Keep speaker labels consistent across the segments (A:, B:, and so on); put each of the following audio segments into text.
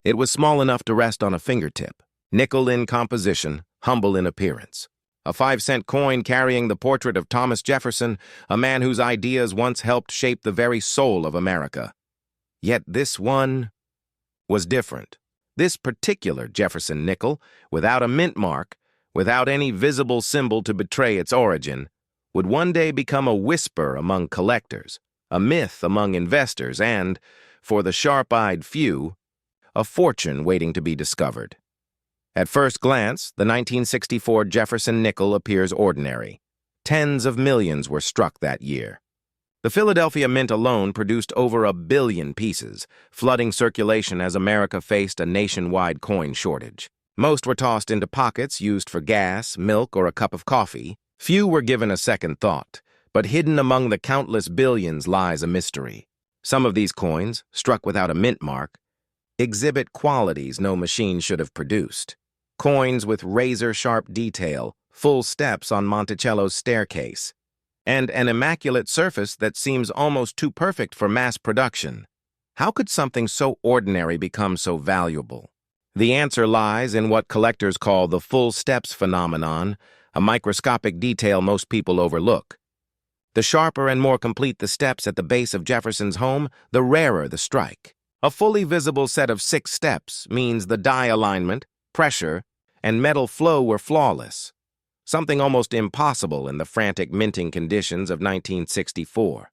A: It was small enough to rest on a fingertip, nickel in composition, humble in appearance. A 5-cent coin carrying the portrait of Thomas Jefferson, a man whose ideas once helped shape the very soul of America. Yet this one was different. This particular Jefferson nickel, without a mint mark, without any visible symbol to betray its origin, would one day become a whisper among collectors, a myth among investors, and, for the sharp-eyed few, a fortune waiting to be discovered. At first glance, the 1964 Jefferson nickel appears ordinary. Tens of millions were struck that year. The Philadelphia Mint alone produced over 1 billion pieces, flooding circulation as America faced a nationwide coin shortage. Most were tossed into pockets used for gas, milk, or a cup of coffee. Few were given a second thought, but hidden among the countless billions lies a mystery. Some of these coins, struck without a mint mark, exhibit qualities no machine should have produced. Coins with razor-sharp detail, full steps on Monticello's staircase, and an immaculate surface that seems almost too perfect for mass production. How could something so ordinary become so valuable? The answer lies in what collectors call the full steps phenomenon, a microscopic detail most people overlook. The sharper and more complete the steps at the base of Jefferson's home, the rarer the strike. A fully visible set of 6 steps means the die alignment, pressure, and metal flow were flawless, something almost impossible in the frantic minting conditions of 1964.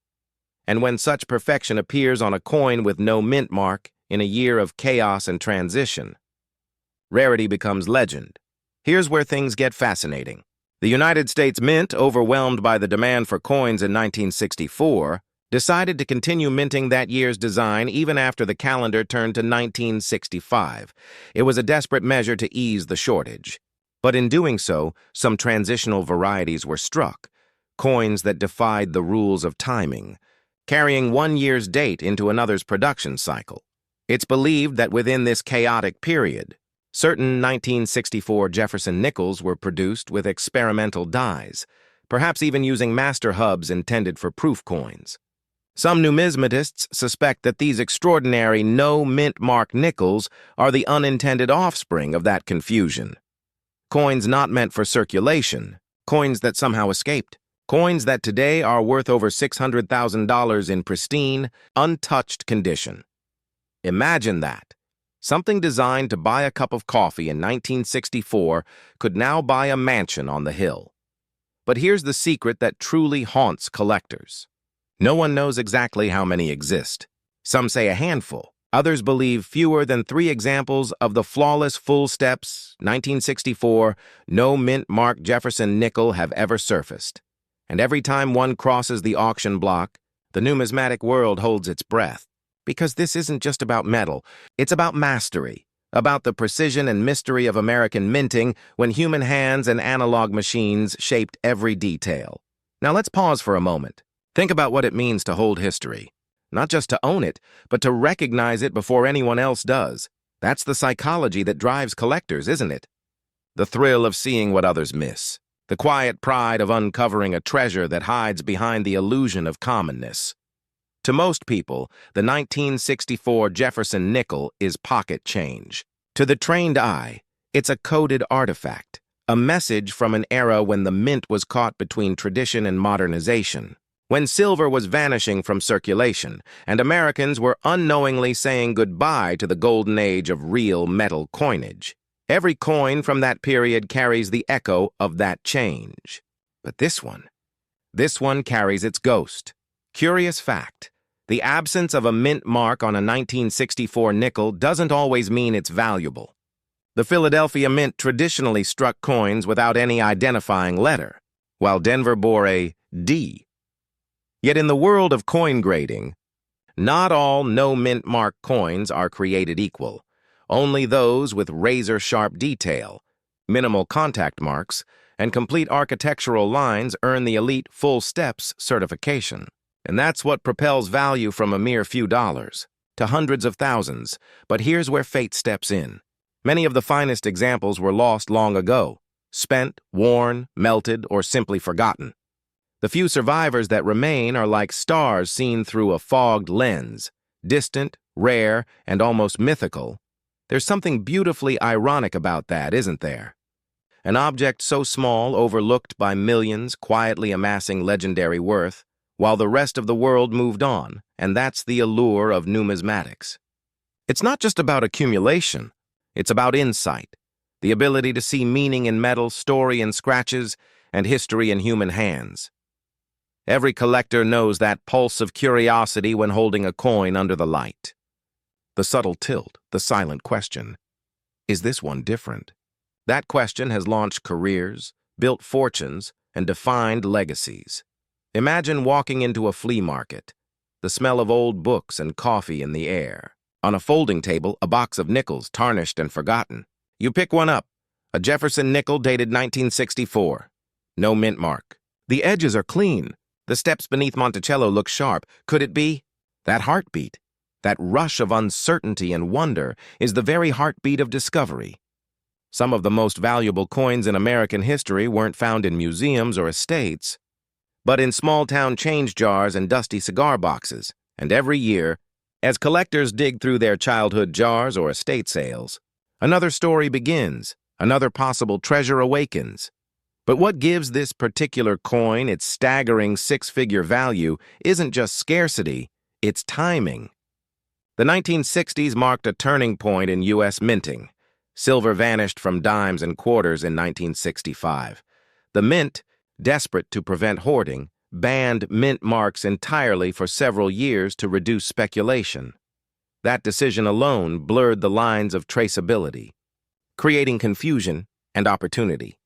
A: And when such perfection appears on a coin with no mint mark in a year of chaos and transition, rarity becomes legend. Here's where things get fascinating. The United States Mint, overwhelmed by the demand for coins in 1964, decided to continue minting that year's design even after the calendar turned to 1965. It was a desperate measure to ease the shortage. But in doing so, some transitional varieties were struck, coins that defied the rules of timing, carrying one year's date into another's production cycle. It's believed that within this chaotic period, certain 1964 Jefferson nickels were produced with experimental dies, perhaps even using master hubs intended for proof coins. Some numismatists suspect that these extraordinary no-mint-mark nickels are the unintended offspring of that confusion. Coins not meant for circulation, coins that somehow escaped, coins that today are worth over $600,000 in pristine, untouched condition. Imagine that. Something designed to buy a cup of coffee in 1964 could now buy a mansion on the hill. But here's the secret that truly haunts collectors. No one knows exactly how many exist. Some say a handful. Others believe fewer than 3 examples of the flawless full steps 1964 no mint mark Jefferson nickel have ever surfaced. And every time one crosses the auction block, the numismatic world holds its breath. Because this isn't just about metal, it's about mastery, about the precision and mystery of American minting when human hands and analog machines shaped every detail. Now let's pause for a moment. Think about what it means to hold history. Not just to own it, but to recognize it before anyone else does. That's the psychology that drives collectors, isn't it? The thrill of seeing what others miss. The quiet pride of uncovering a treasure that hides behind the illusion of commonness. To most people, the 1964 Jefferson nickel is pocket change. To the trained eye, it's a coded artifact, a message from an era when the mint was caught between tradition and modernization. When silver was vanishing from circulation, and Americans were unknowingly saying goodbye to the golden age of real metal coinage. Every coin from that period carries the echo of that change. But this one carries its ghost. Curious fact, the absence of a mint mark on a 1964 nickel doesn't always mean it's valuable. The Philadelphia Mint traditionally struck coins without any identifying letter, while Denver bore a D. Yet in the world of coin grading, not all no-mint mark coins are created equal. Only those with razor-sharp detail, minimal contact marks, and complete architectural lines earn the elite full steps certification. And that's what propels value from a mere few dollars to hundreds of thousands. But here's where fate steps in. Many of the finest examples were lost long ago, spent, worn, melted, or simply forgotten. The few survivors that remain are like stars seen through a fogged lens, distant, rare, and almost mythical, There's something beautifully ironic about that, isn't there? An object so small, overlooked by millions, quietly amassing legendary worth, while the rest of the world moved on, and that's the allure of numismatics. It's not just about accumulation, it's about insight, the ability to see meaning in metal, story in scratches, and history in human hands. Every collector knows that pulse of curiosity when holding a coin under the light. The subtle tilt, the silent question. Is this one different? That question has launched careers, built fortunes, and defined legacies. Imagine walking into a flea market, the smell of old books and coffee in the air. On a folding table, a box of nickels, tarnished and forgotten. You pick one up, a Jefferson nickel dated 1964. No mint mark. The edges are clean. The steps beneath Monticello look sharp. Could it be? That heartbeat, that rush of uncertainty and wonder, is the very heartbeat of discovery. Some of the most valuable coins in American history weren't found in museums or estates, but in small-town change jars and dusty cigar boxes. And every year, as collectors dig through their childhood jars or estate sales, another story begins, another possible treasure awakens. But what gives this particular coin its staggering six-figure value isn't just scarcity, it's timing. The 1960s marked a turning point in U.S. minting. Silver vanished from dimes and quarters in 1965. The mint, desperate to prevent hoarding, banned mint marks entirely for several years to reduce speculation. That decision alone blurred the lines of traceability, creating confusion and opportunity.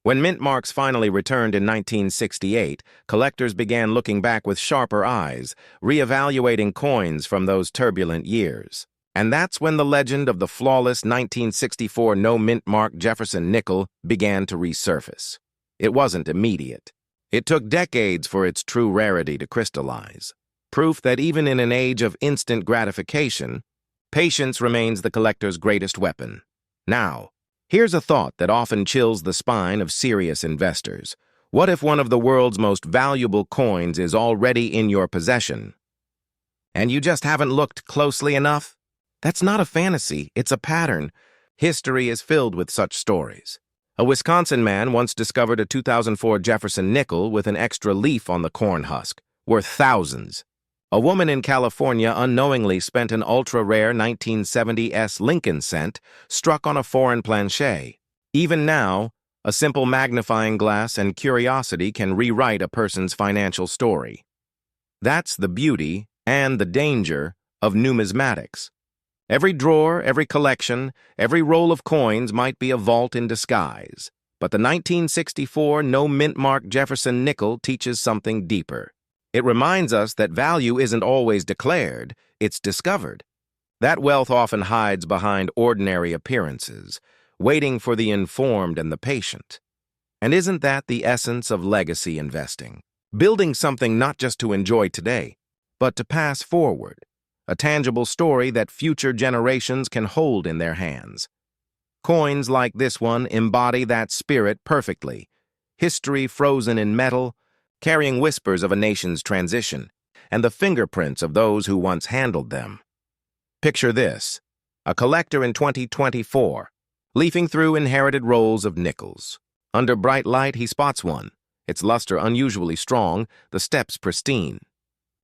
A: When mint marks finally returned in 1968, collectors began looking back with sharper eyes, reevaluating coins from those turbulent years. And that's when the legend of the flawless 1964 no-mint mark Jefferson Nickel began to resurface. It wasn't immediate. It took decades for its true rarity to crystallize. Proof that even in an age of instant gratification, patience remains the collector's greatest weapon. Now, here's a thought that often chills the spine of serious investors. What if one of the world's most valuable coins is already in your possession, and you just haven't looked closely enough? That's not a fantasy, it's a pattern. History is filled with such stories. A Wisconsin man once discovered a 2004 Jefferson nickel with an extra leaf on the corn husk, worth thousands. A woman in California unknowingly spent an ultra-rare 1970s Lincoln cent struck on a foreign planchet. Even now, a simple magnifying glass and curiosity can rewrite a person's financial story. That's the beauty and the danger of numismatics. Every drawer, every collection, every roll of coins might be a vault in disguise. But the 1964 no-mint mark Jefferson nickel teaches something deeper. It reminds us that value isn't always declared, it's discovered. That wealth often hides behind ordinary appearances, waiting for the informed and the patient. And isn't that the essence of legacy investing? Building something not just to enjoy today, but to pass forward. A tangible story that future generations can hold in their hands. Coins like this one embody that spirit perfectly. History frozen in metal, carrying whispers of a nation's transition, and the fingerprints of those who once handled them. Picture this: a collector in 2024, leafing through inherited rolls of nickels. Under bright light, he spots one, its luster unusually strong, the steps pristine.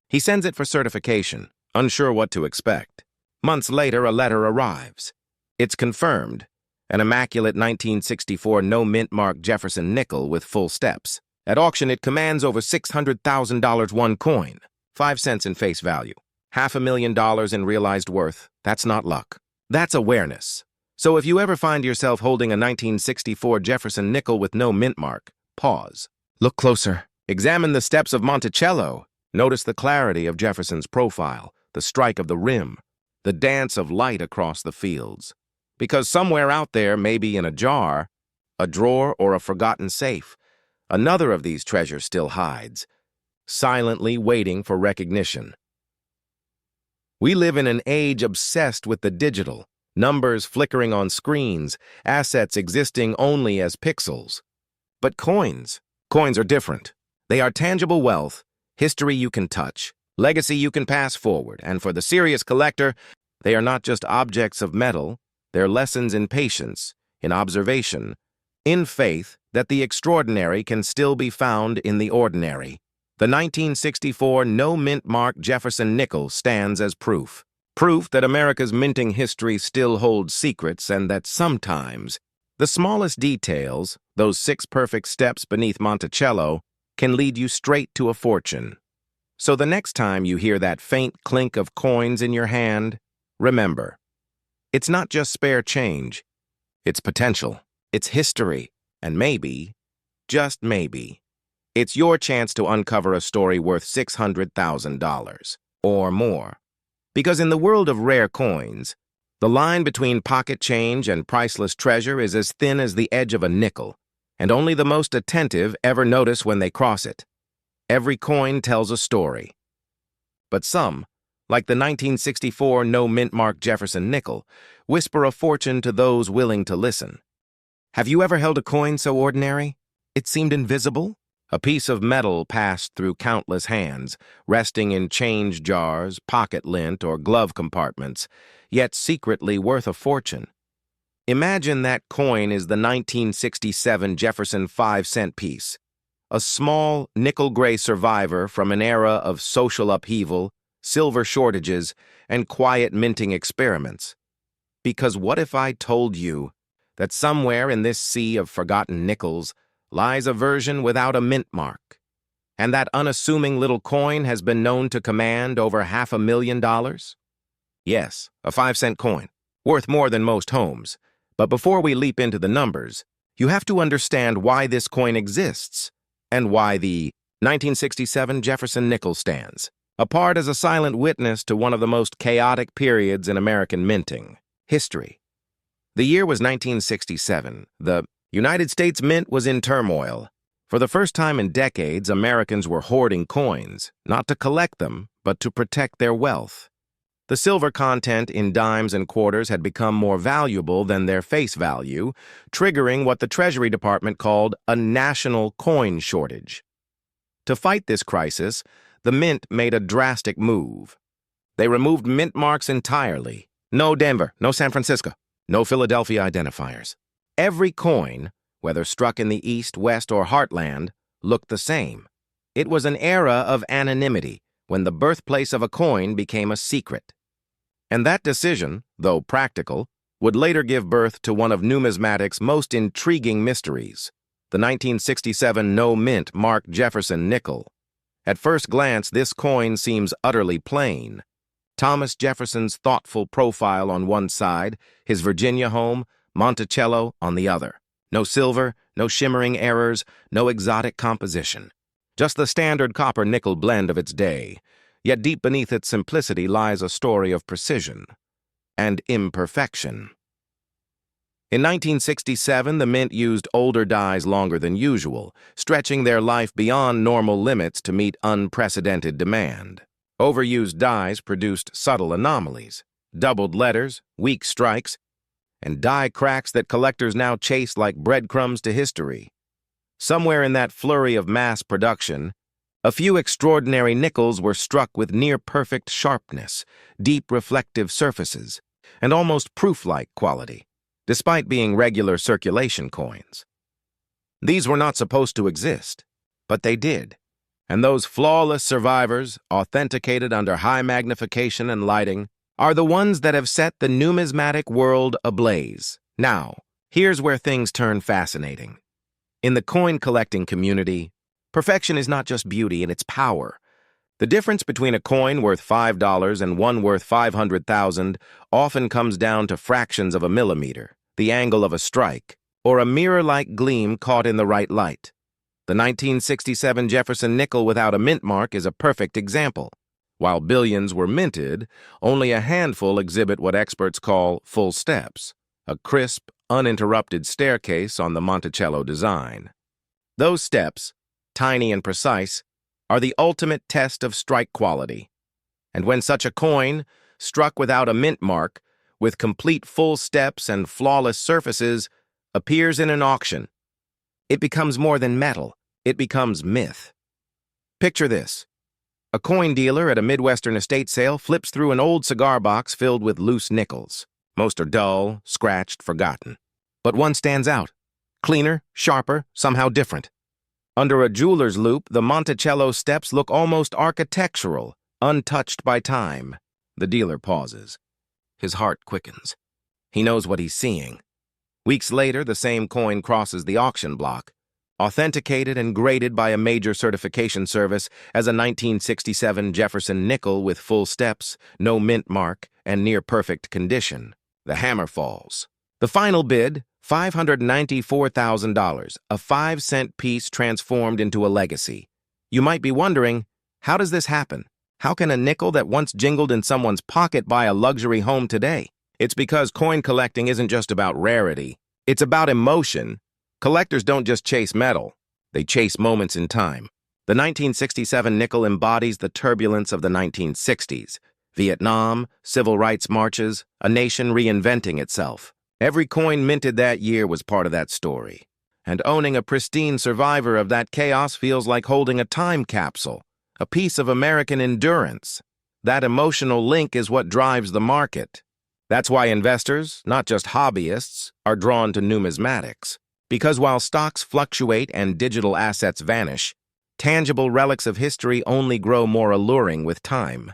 A: He sends it for certification, unsure what to expect. Months later, a letter arrives. It's confirmed, an immaculate 1964 no-mint mark Jefferson nickel with full steps. At auction, it commands over $600,000 one coin, 5 cents in face value, $500,000 in realized worth. That's not luck. That's awareness. So if you ever find yourself holding a 1964 Jefferson nickel with no mint mark, pause. Look closer. Examine the steps of Monticello. Notice the clarity of Jefferson's profile, the strike of the rim, the dance of light across the fields. Because somewhere out there, maybe in a jar, a drawer, or a forgotten safe, another of these treasures still hides, silently waiting for recognition. We live in an age obsessed with the digital, numbers flickering on screens, assets existing only as pixels. But coins are different. They are tangible wealth, history you can touch, legacy you can pass forward, and for the serious collector, they are not just objects of metal, They're lessons in patience, in observation, in faith that the extraordinary can still be found in the ordinary. The 1964 no-mint mark Jefferson Nickel stands as proof. Proof that America's minting history still holds secrets and that sometimes the smallest details, those 6 perfect steps beneath Monticello, can lead you straight to a fortune. So the next time you hear that faint clink of coins in your hand, remember, it's not just spare change, it's potential, it's history, and maybe, just maybe, it's your chance to uncover a story worth $600,000 or more. Because in the world of rare coins, the line between pocket change and priceless treasure is as thin as the edge of a nickel, and only the most attentive ever notice when they cross it. Every coin tells a story. But some, like the 1964 no-mint mark Jefferson Nickel, whisper a fortune to those willing to listen. Have you ever held a coin so ordinary it seemed invisible? A piece of metal passed through countless hands, resting in change jars, pocket lint, or glove compartments, yet secretly worth a fortune. Imagine that coin is the 1967 Jefferson 5-cent piece, a small nickel-gray survivor from an era of social upheaval, silver shortages, and quiet minting experiments. Because what if I told you that somewhere in this sea of forgotten nickels lies a version without a mint mark, and that unassuming little coin has been known to command over $500,000? Yes, a 5-cent coin, worth more than most homes. But before we leap into the numbers, you have to understand why this coin exists and why the 1967 Jefferson Nickel stands apart as a silent witness to one of the most chaotic periods in American minting history. The year was 1967. The United States Mint was in turmoil. For the first time in decades, Americans were hoarding coins, not to collect them, but to protect their wealth. The silver content in dimes and quarters had become more valuable than their face value, triggering what the Treasury Department called a national coin shortage. To fight this crisis, the Mint made a drastic move. They removed mint marks entirely. No Denver, no San Francisco, no Philadelphia identifiers. Every coin, whether struck in the East, West, or Heartland, looked the same. It was an era of anonymity, when the birthplace of a coin became a secret. And that decision, though practical, would later give birth to one of numismatic's most intriguing mysteries, the 1967 no-mint mark Jefferson Nickel. At first glance, this coin seems utterly plain. Thomas Jefferson's thoughtful profile on one side, his Virginia home, Monticello on the other. No silver, no shimmering errors, no exotic composition. Just the standard copper-nickel blend of its day. Yet deep beneath its simplicity lies a story of precision and imperfection. In 1967, the Mint used older dies longer than usual, stretching their life beyond normal limits to meet unprecedented demand. Overused dies produced subtle anomalies, doubled letters, weak strikes, and die cracks that collectors now chase like breadcrumbs to history. Somewhere in that flurry of mass production, a few extraordinary nickels were struck with near-perfect sharpness, deep reflective surfaces, and almost proof-like quality, despite being regular circulation coins. These were not supposed to exist, but they did, and those flawless survivors, authenticated under high magnification and lighting, are the ones that have set the numismatic world ablaze. Now, here's where things turn fascinating. In the coin-collecting community, perfection is not just beauty, it's power. The difference between a coin worth $5 and one worth $500,000 often comes down to fractions of a millimeter, the angle of a strike, or a mirror-like gleam caught in the right light. The 1967 Jefferson Nickel without a mint mark is a perfect example. While billions were minted, only a handful exhibit what experts call full steps, a crisp, uninterrupted staircase on the Monticello design. Those steps, tiny and precise, are the ultimate test of strike quality. And when such a coin, struck without a mint mark, with complete full steps and flawless surfaces, appears in an auction, it becomes more than metal, it becomes myth. Picture this. A coin dealer at a Midwestern estate sale flips through an old cigar box filled with loose nickels. Most are dull, scratched, forgotten. But one stands out. Cleaner, sharper, somehow different. Under a jeweler's loupe, the Monticello steps look almost architectural, untouched by time. The dealer pauses. His heart quickens. He knows what he's seeing. Weeks later, the same coin crosses the auction block, authenticated and graded by a major certification service as a 1967 Jefferson Nickel with full steps, no mint mark, and near-perfect condition. The hammer falls. The final bid, $594,000, a 5-cent piece transformed into a legacy. You might be wondering, how does this happen? How can a nickel that once jingled in someone's pocket buy a luxury home today? It's because coin collecting isn't just about rarity. It's about emotion. Collectors don't just chase metal. They chase moments in time. The 1967 nickel embodies the turbulence of the 1960s. Vietnam, civil rights marches, a nation reinventing itself. Every coin minted that year was part of that story. And owning a pristine survivor of that chaos feels like holding a time capsule, a piece of American endurance. That emotional link is what drives the market. That's why investors, not just hobbyists, are drawn to numismatics. Because while stocks fluctuate and digital assets vanish, tangible relics of history only grow more alluring with time.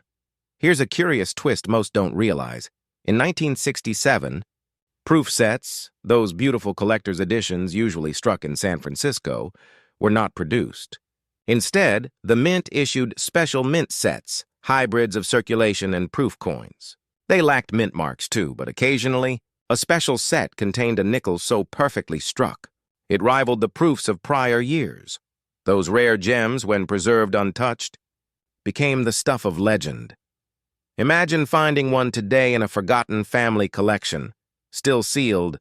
A: Here's a curious twist most don't realize. In 1967, proof sets, those beautiful collector's editions usually struck in San Francisco, were not produced. Instead, the mint issued special mint sets, hybrids of circulation and proof coins. They lacked mint marks too, but occasionally, a special set contained a nickel so perfectly struck, it rivaled the proofs of prior years. Those rare gems, when preserved untouched, became the stuff of legend. Imagine finding one today in a forgotten family collection, still sealed,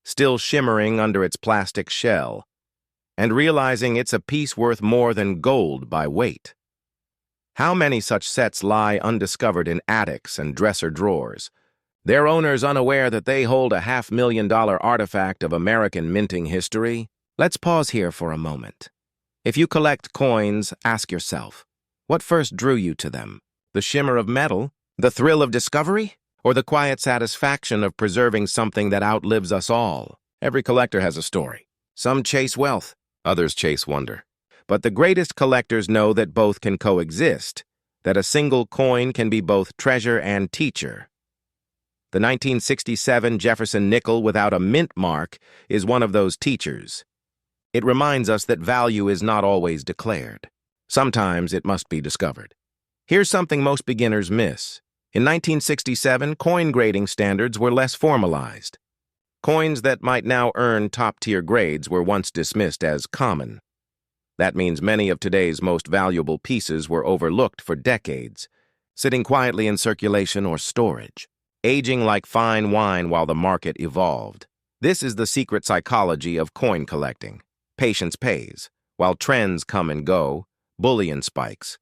A: still shimmering under its plastic shell, and realizing it's a piece worth more than gold by weight. How many such sets lie undiscovered in attics and dresser drawers, their owners unaware that they hold a $500,000 artifact of American minting history? Let's pause here for a moment. If you collect coins, ask yourself, what first drew you to them? The shimmer of metal? The thrill of discovery? Or the quiet satisfaction of preserving something that outlives us all? Every collector has a story. Some chase wealth, others chase wonder. But the greatest collectors know that both can coexist, that a single coin can be both treasure and teacher. The 1967 Jefferson Nickel without a mint mark is one of those teachers. It reminds us that value is not always declared. Sometimes it must be discovered. Here's something most beginners miss. In 1967, coin grading standards were less formalized. Coins that might now earn top-tier grades were once dismissed as common. That means many of today's most valuable pieces were overlooked for decades, sitting quietly in circulation or storage, aging like fine wine while the market evolved. This is the secret psychology of coin collecting. Patience pays, while trends come and go, bullion spikes,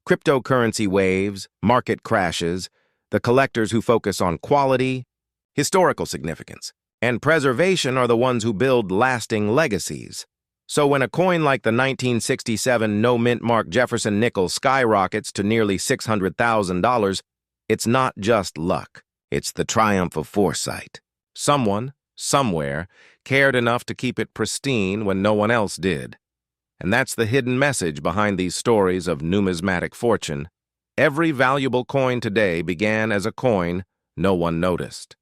A: cryptocurrency waves, market crashes, the collectors who focus on quality, historical significance, and preservation are the ones who build lasting legacies. So when a coin like the 1967 no-mint mark Jefferson Nickel skyrockets to nearly $600,000, it's not just luck. It's the triumph of foresight. Someone, somewhere, cared enough to keep it pristine when no one else did. And that's the hidden message behind these stories of numismatic fortune. Every valuable coin today began as a coin no one noticed.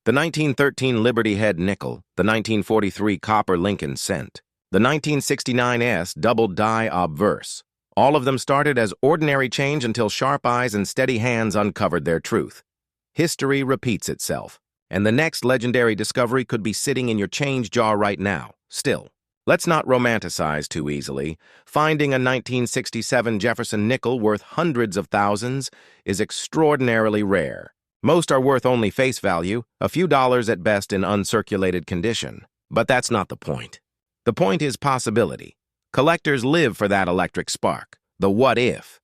A: The 1913 Liberty Head nickel, the 1943 copper Lincoln cent, the 1969 S double die obverse. All of them started as ordinary change until sharp eyes and steady hands uncovered their truth. History repeats itself, and the next legendary discovery could be sitting in your change jar right now, still. Let's not romanticize too easily. Finding a 1967 Jefferson nickel worth hundreds of thousands is extraordinarily rare. Most are worth only face value, a few dollars at best in uncirculated condition. But that's not the point. The point is possibility. Collectors live for that electric spark, the what if.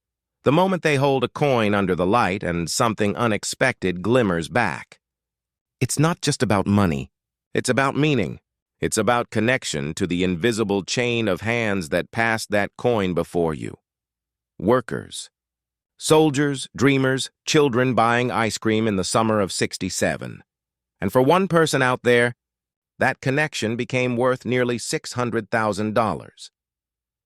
A: The moment they hold a coin under the light and something unexpected glimmers back. It's not just about money. It's about meaning. It's about connection to the invisible chain of hands that passed that coin before you. Workers, Soldiers, dreamers, children buying ice cream in the summer of '67. And for one person out there, that connection became worth nearly $600,000.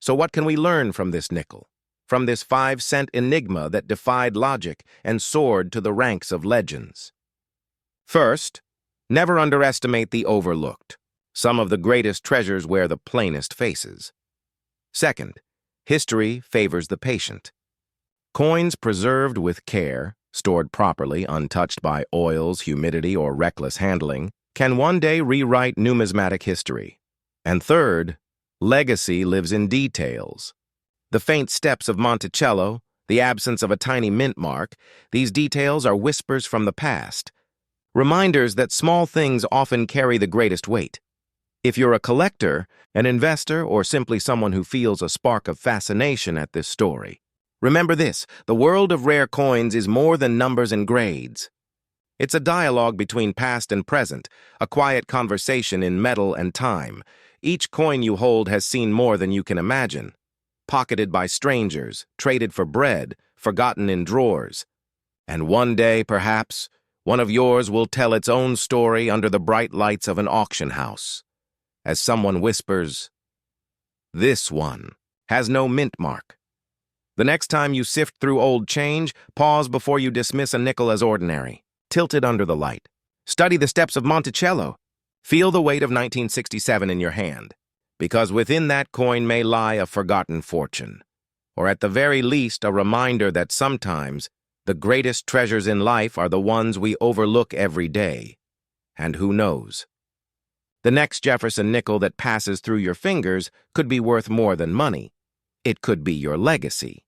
A: So what can we learn from this nickel? From this 5-cent enigma that defied logic and soared to the ranks of legends? First, never underestimate the overlooked. Some of the greatest treasures wear the plainest faces. Second, history favors the patient. Coins preserved with care, stored properly, untouched by oils, humidity, or reckless handling, can one day rewrite numismatic history. And third, legacy lives in details. The faint steps of Monticello, the absence of a tiny mint mark, these details are whispers from the past. Reminders that small things often carry the greatest weight. If you're a collector, an investor, or simply someone who feels a spark of fascination at this story, remember this: the world of rare coins is more than numbers and grades. It's a dialogue between past and present, a quiet conversation in metal and time. Each coin you hold has seen more than you can imagine. Pocketed by strangers, traded for bread, forgotten in drawers. And one day, perhaps, one of yours will tell its own story under the bright lights of an auction house. As someone whispers, "This one has no mint mark." The next time you sift through old change, pause before you dismiss a nickel as ordinary. Tilt it under the light. Study the steps of Monticello. Feel the weight of 1967 in your hand, because within that coin may lie a forgotten fortune, or at the very least a reminder that sometimes the greatest treasures in life are the ones we overlook every day. And who knows? The next Jefferson nickel that passes through your fingers could be worth more than money. It could be your legacy.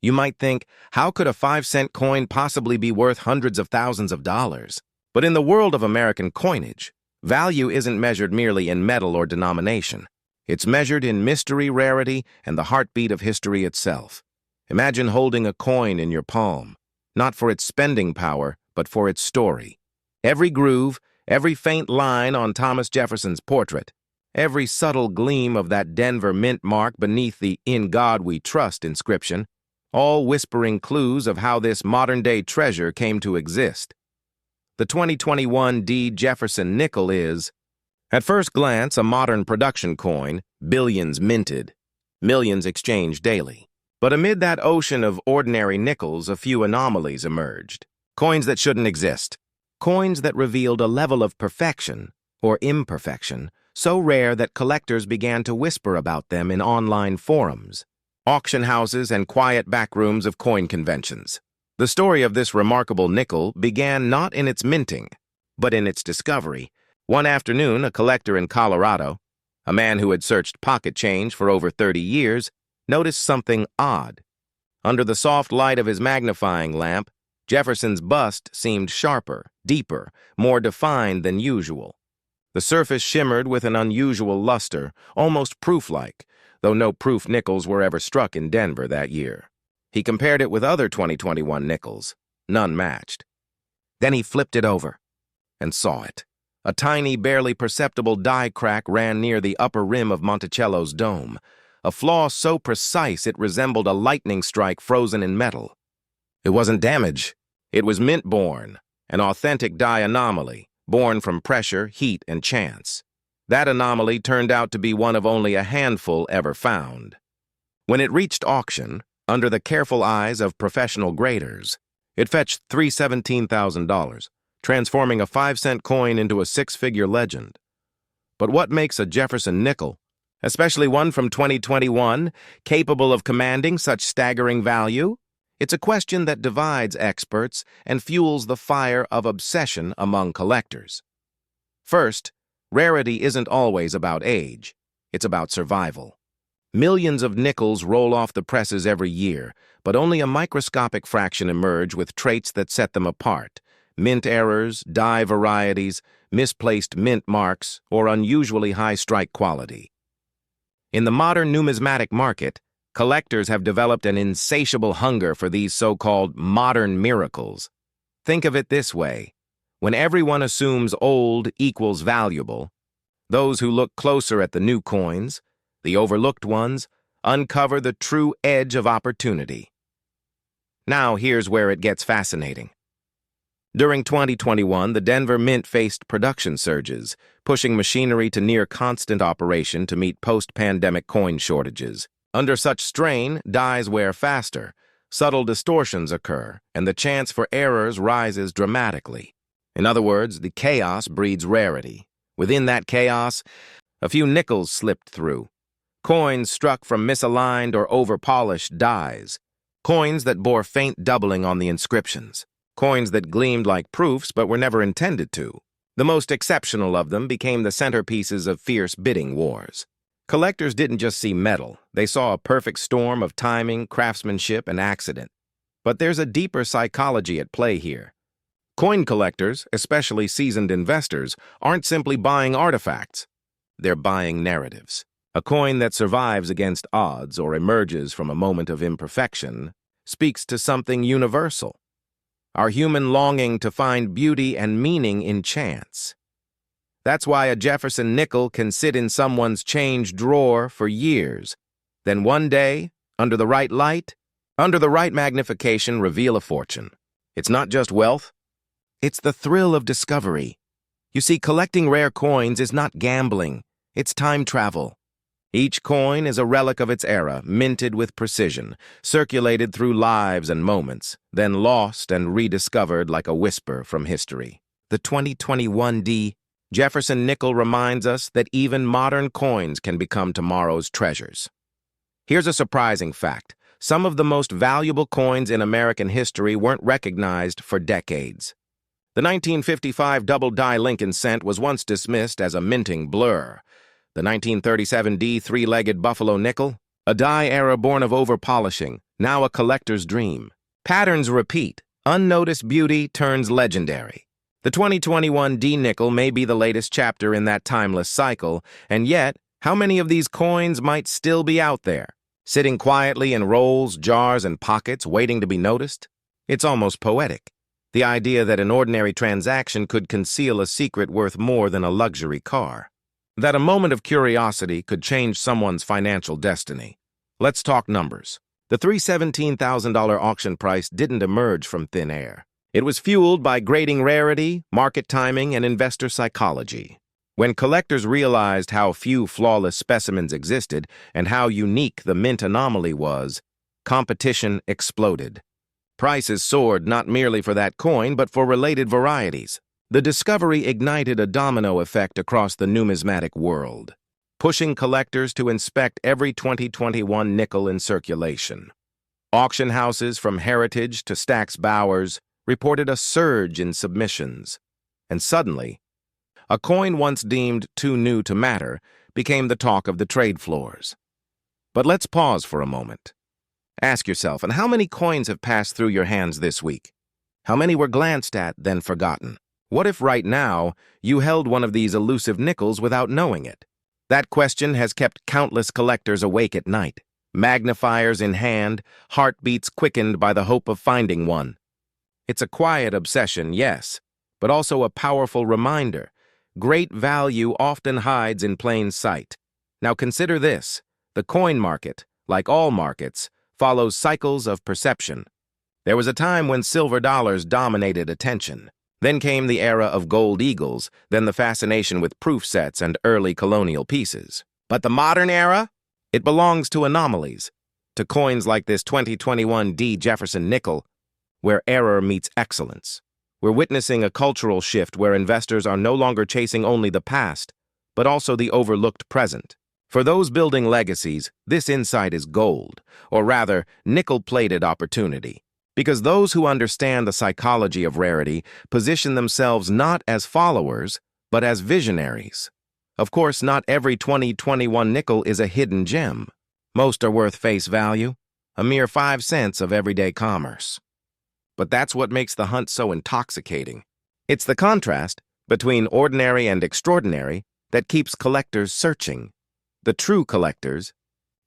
A: You might think, how could a 5-cent coin possibly be worth hundreds of thousands of dollars? But in the world of American coinage, value isn't measured merely in metal or denomination. It's measured in mystery, rarity, and the heartbeat of history itself. Imagine holding a coin in your palm, not for its spending power, but for its story. Every groove, every faint line on Thomas Jefferson's portrait, every subtle gleam of that Denver mint mark beneath the "In God We Trust" inscription, all whispering clues of how this modern-day treasure came to exist. The 2021 D. Jefferson Nickel is, at first glance, a modern production coin, billions minted, millions exchanged daily. But amid that ocean of ordinary nickels, a few anomalies emerged. Coins that shouldn't exist. Coins that revealed a level of perfection, or imperfection, so rare that collectors began to whisper about them in online forums, auction houses, and quiet backrooms of coin conventions. The story of this remarkable nickel began not in its minting, but in its discovery. One afternoon, a collector in Colorado, a man who had searched pocket change for over 30 years, noticed something odd. Under the soft light of his magnifying lamp, Jefferson's bust seemed sharper, deeper, more defined than usual. The surface shimmered with an unusual luster, almost proof-like, though no proof nickels were ever struck in Denver that year. He compared it with other 2021 nickels. None matched. Then he flipped it over and saw it. A tiny, barely perceptible die crack ran near the upper rim of Monticello's dome, a flaw so precise it resembled a lightning strike frozen in metal. It wasn't damage. It was mint-born, an authentic die anomaly, born from pressure, heat, and chance. That anomaly turned out to be one of only a handful ever found. When it reached auction, under the careful eyes of professional graders, it fetched $317,000, transforming a 5-cent coin into a 6-figure legend. But what makes a Jefferson nickel, especially one from 2021, capable of commanding such staggering value? It's a question that divides experts and fuels the fire of obsession among collectors. First, rarity isn't always about age. It's about survival. Millions of nickels roll off the presses every year, but only a microscopic fraction emerge with traits that set them apart: mint errors, die varieties, misplaced mint marks, or unusually high strike quality. In the modern numismatic market, collectors have developed an insatiable hunger for these so-called modern miracles. Think of it this way: when everyone assumes old equals valuable, those who look closer at the new coins, the overlooked ones, uncover the true edge of opportunity. Now here's where it gets fascinating. During 2021, the Denver Mint faced production surges, pushing machinery to near constant operation to meet post-pandemic coin shortages. Under such strain, dies wear faster, subtle distortions occur, and the chance for errors rises dramatically. In other words, the chaos breeds rarity. Within that chaos, a few nickels slipped through. Coins struck from misaligned or over-polished dies. Coins that bore faint doubling on the inscriptions. Coins that gleamed like proofs but were never intended to. The most exceptional of them became the centerpieces of fierce bidding wars. Collectors didn't just see metal, they saw a perfect storm of timing, craftsmanship, and accident. But there's a deeper psychology at play here. Coin collectors, especially seasoned investors, aren't simply buying artifacts. They're buying narratives. A coin that survives against odds or emerges from a moment of imperfection speaks to something universal. Our human longing to find beauty and meaning in chance. That's why a Jefferson nickel can sit in someone's change drawer for years. Then one day, under the right light, under the right magnification, reveal a fortune. It's not just wealth, it's the thrill of discovery. You see, collecting rare coins is not gambling, it's time travel. Each coin is a relic of its era, minted with precision, circulated through lives and moments, then lost and rediscovered like a whisper from history. The 2021 Jefferson Nickel reminds us that even modern coins can become tomorrow's treasures. Here's a surprising fact. Some of the most valuable coins in American history weren't recognized for decades. The 1955 double-die Lincoln cent was once dismissed as a minting blur. The 1937 three-legged Buffalo nickel, a die era born of over-polishing, now a collector's dream. Patterns repeat. Unnoticed beauty turns legendary. The 2021 nickel may be the latest chapter in that timeless cycle, and yet, how many of these coins might still be out there, sitting quietly in rolls, jars, and pockets, waiting to be noticed? It's almost poetic. The idea that an ordinary transaction could conceal a secret worth more than a luxury car. That a moment of curiosity could change someone's financial destiny. Let's talk numbers. The $317,000 auction price didn't emerge from thin air. It was fueled by grading rarity, market timing, and investor psychology. When collectors realized how few flawless specimens existed and how unique the mint anomaly was, competition exploded. Prices soared not merely for that coin, but for related varieties. The discovery ignited a domino effect across the numismatic world, pushing collectors to inspect every 2021 nickel in circulation. Auction houses from Heritage to Stack's Bowers reported a surge in submissions, and suddenly, a coin once deemed too new to matter became the talk of the trade floors. But let's pause for a moment. Ask yourself, and how many coins have passed through your hands this week? How many were glanced at, then forgotten? What if right now you held one of these elusive nickels without knowing it? That question has kept countless collectors awake at night, magnifiers in hand, heartbeats quickened by the hope of finding one. It's a quiet obsession, yes, but also a powerful reminder. Great value often hides in plain sight. Now consider this. The coin market, like all markets, follows cycles of perception. There was a time when silver dollars dominated attention. Then came the era of gold eagles, then the fascination with proof sets and early colonial pieces. But the modern era? It belongs to anomalies, to coins like this 2021 Jefferson Nickel, where error meets excellence. We're witnessing a cultural shift where investors are no longer chasing only the past, but also the overlooked present. For those building legacies, this insight is gold, or rather, nickel-plated opportunity. Because those who understand the psychology of rarity position themselves not as followers, but as visionaries. Of course, not every 2021 nickel is a hidden gem. Most are worth face value, a mere 5 cents of everyday commerce. But that's what makes the hunt so intoxicating. It's the contrast between ordinary and extraordinary that keeps collectors searching. The true collectors,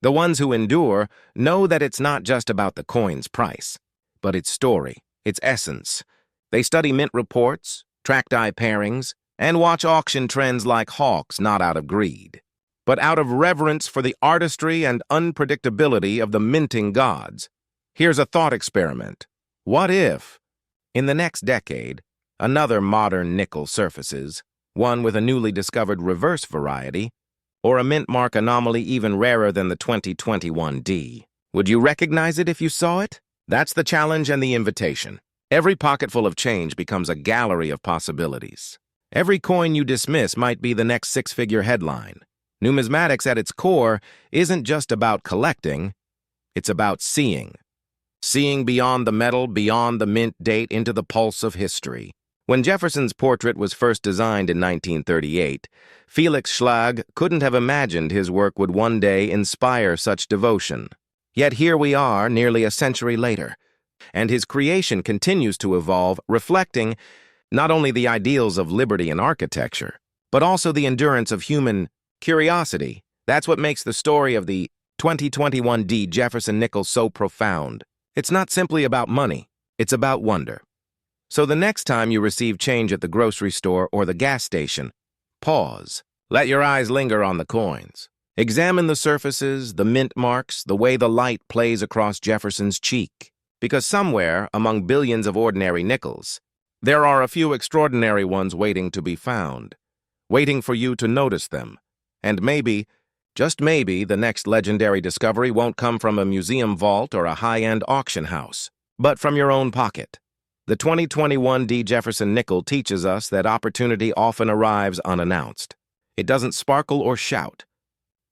A: the ones who endure, know that it's not just about the coin's price, but its story, its essence. They study mint reports, track die pairings, and watch auction trends like hawks, not out of greed, but out of reverence for the artistry and unpredictability of the minting gods. Here's a thought experiment. What if, in the next decade, another modern nickel surfaces, one with a newly discovered reverse variety, or a mint mark anomaly even rarer than the 2021D? Would you recognize it if you saw it? That's the challenge and the invitation. Every pocketful of change becomes a gallery of possibilities. Every coin you dismiss might be the next six-figure headline. Numismatics at its core isn't just about collecting, it's about seeing. Seeing beyond the metal, beyond the mint date, into the pulse of history. When Jefferson's portrait was first designed in 1938, Felix Schlag couldn't have imagined his work would one day inspire such devotion. Yet here we are, nearly a century later, and his creation continues to evolve, reflecting not only the ideals of liberty and architecture, but also the endurance of human curiosity. That's what makes the story of the 2021D Jefferson Nickel so profound. It's not simply about money, it's about wonder. So the next time you receive change at the grocery store or the gas station, pause. Let your eyes linger on the coins. Examine the surfaces, the mint marks, the way the light plays across Jefferson's cheek. Because somewhere, among billions of ordinary nickels, there are a few extraordinary ones waiting to be found, waiting for you to notice them. And maybe, just maybe, the next legendary discovery won't come from a museum vault or a high-end auction house, but from your own pocket. The 2021D Jefferson Nickel teaches us that opportunity often arrives unannounced. It doesn't sparkle or shout.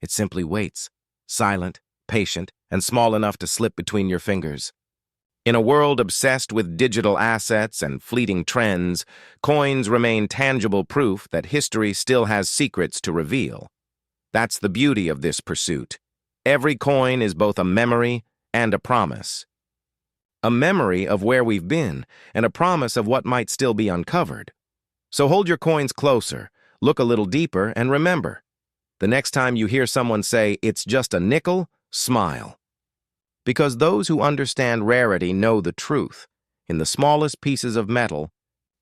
A: It simply waits, silent, patient, and small enough to slip between your fingers. In a world obsessed with digital assets and fleeting trends, coins remain tangible proof that history still has secrets to reveal. That's the beauty of this pursuit. Every coin is both a memory and a promise. A memory of where we've been, and a promise of what might still be uncovered. So hold your coins closer, look a little deeper, and remember, the next time you hear someone say, "It's just a nickel," smile. Because those who understand rarity know the truth. In the smallest pieces of metal,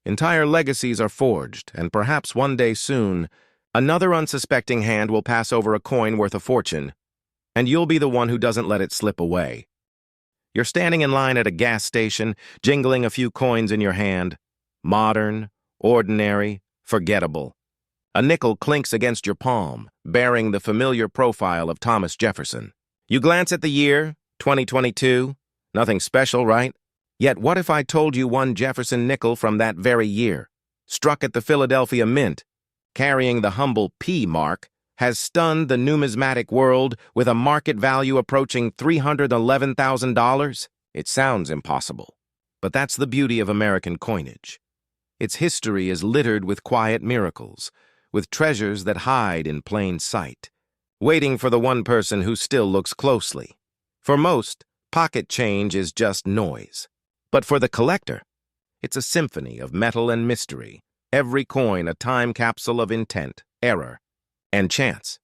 A: entire legacies are forged, and perhaps one day soon, another unsuspecting hand will pass over a coin worth a fortune, and you'll be the one who doesn't let it slip away. You're standing in line at a gas station, jingling a few coins in your hand. Modern, ordinary, forgettable. A nickel clinks against your palm, bearing the familiar profile of Thomas Jefferson. You glance at the year, 2022. Nothing special, right? Yet what if I told you one Jefferson nickel from that very year, struck at the Philadelphia Mint, carrying the humble P mark, has stunned the numismatic world with a market value approaching $311,000? It sounds impossible, but that's the beauty of American coinage. Its history is littered with quiet miracles, with treasures that hide in plain sight, waiting for the one person who still looks closely. For most, pocket change is just noise. But for the collector, it's a symphony of metal and mystery, every coin a time capsule of intent, error, and chance.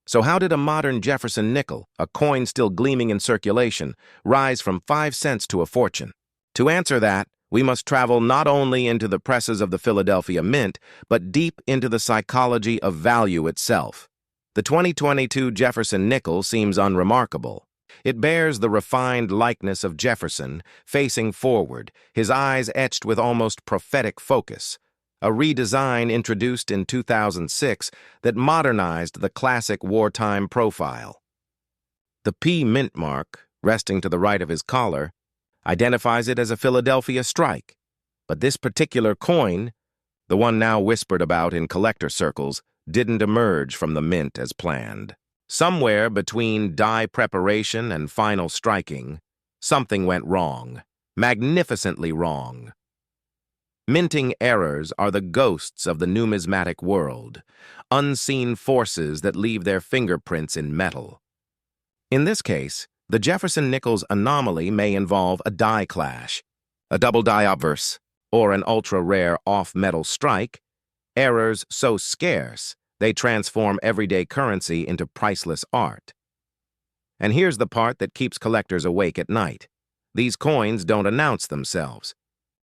A: So how did a modern Jefferson nickel, a coin still gleaming in circulation, rise from 5 cents to a fortune? To answer that, we must travel not only into the presses of the Philadelphia Mint, but deep into the psychology of value itself. The 2022 Jefferson nickel seems unremarkable. It bears the refined likeness of Jefferson, facing forward, his eyes etched with almost prophetic focus. A redesign introduced in 2006 that modernized the classic wartime profile. The P mint mark, resting to the right of his collar, identifies it as a Philadelphia strike. But this particular coin, the one now whispered about in collector circles, didn't emerge from the mint as planned. Somewhere between die preparation and final striking, something went wrong, magnificently wrong. Minting errors are the ghosts of the numismatic world, unseen forces that leave their fingerprints in metal. In this case, the Jefferson Nickel's anomaly may involve a die clash, a double die obverse, or an ultra-rare off-metal strike, errors so scarce they transform everyday currency into priceless art. And here's the part that keeps collectors awake at night. These coins don't announce themselves.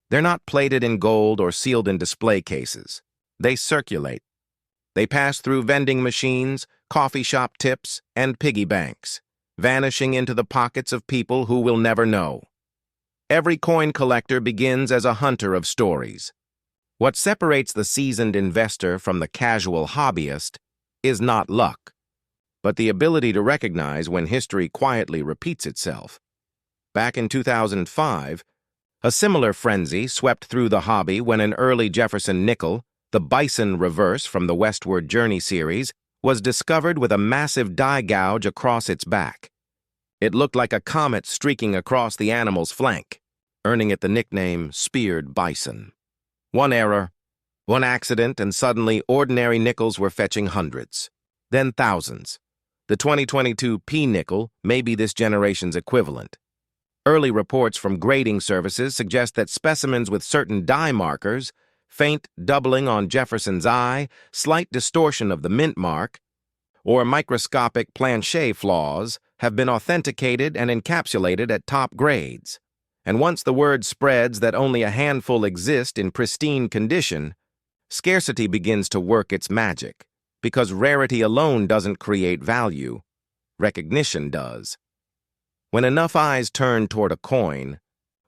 A: They're not plated in gold or sealed in display cases. They circulate. They pass through vending machines, coffee shop tips, and piggy banks, vanishing into the pockets of people who will never know. Every coin collector begins as a hunter of stories. What separates the seasoned investor from the casual hobbyist is not luck, but the ability to recognize when history quietly repeats itself. Back in 2005, a similar frenzy swept through the hobby when an early Jefferson Nickel, the Bison reverse from the Westward Journey series, was discovered with a massive die gouge across its back. It looked like a comet streaking across the animal's flank, earning it the nickname Speared Bison. One error, one accident, and suddenly ordinary nickels were fetching hundreds, then thousands. The 2022 P-nickel may be this generation's equivalent. Early reports from grading services suggest that specimens with certain die markers, faint doubling on Jefferson's eye, slight distortion of the mint mark, or microscopic planchet flaws, have been authenticated and encapsulated at top grades. And once the word spreads that only a handful exist in pristine condition, scarcity begins to work its magic, because rarity alone doesn't create value. Recognition does. When enough eyes turn toward a coin,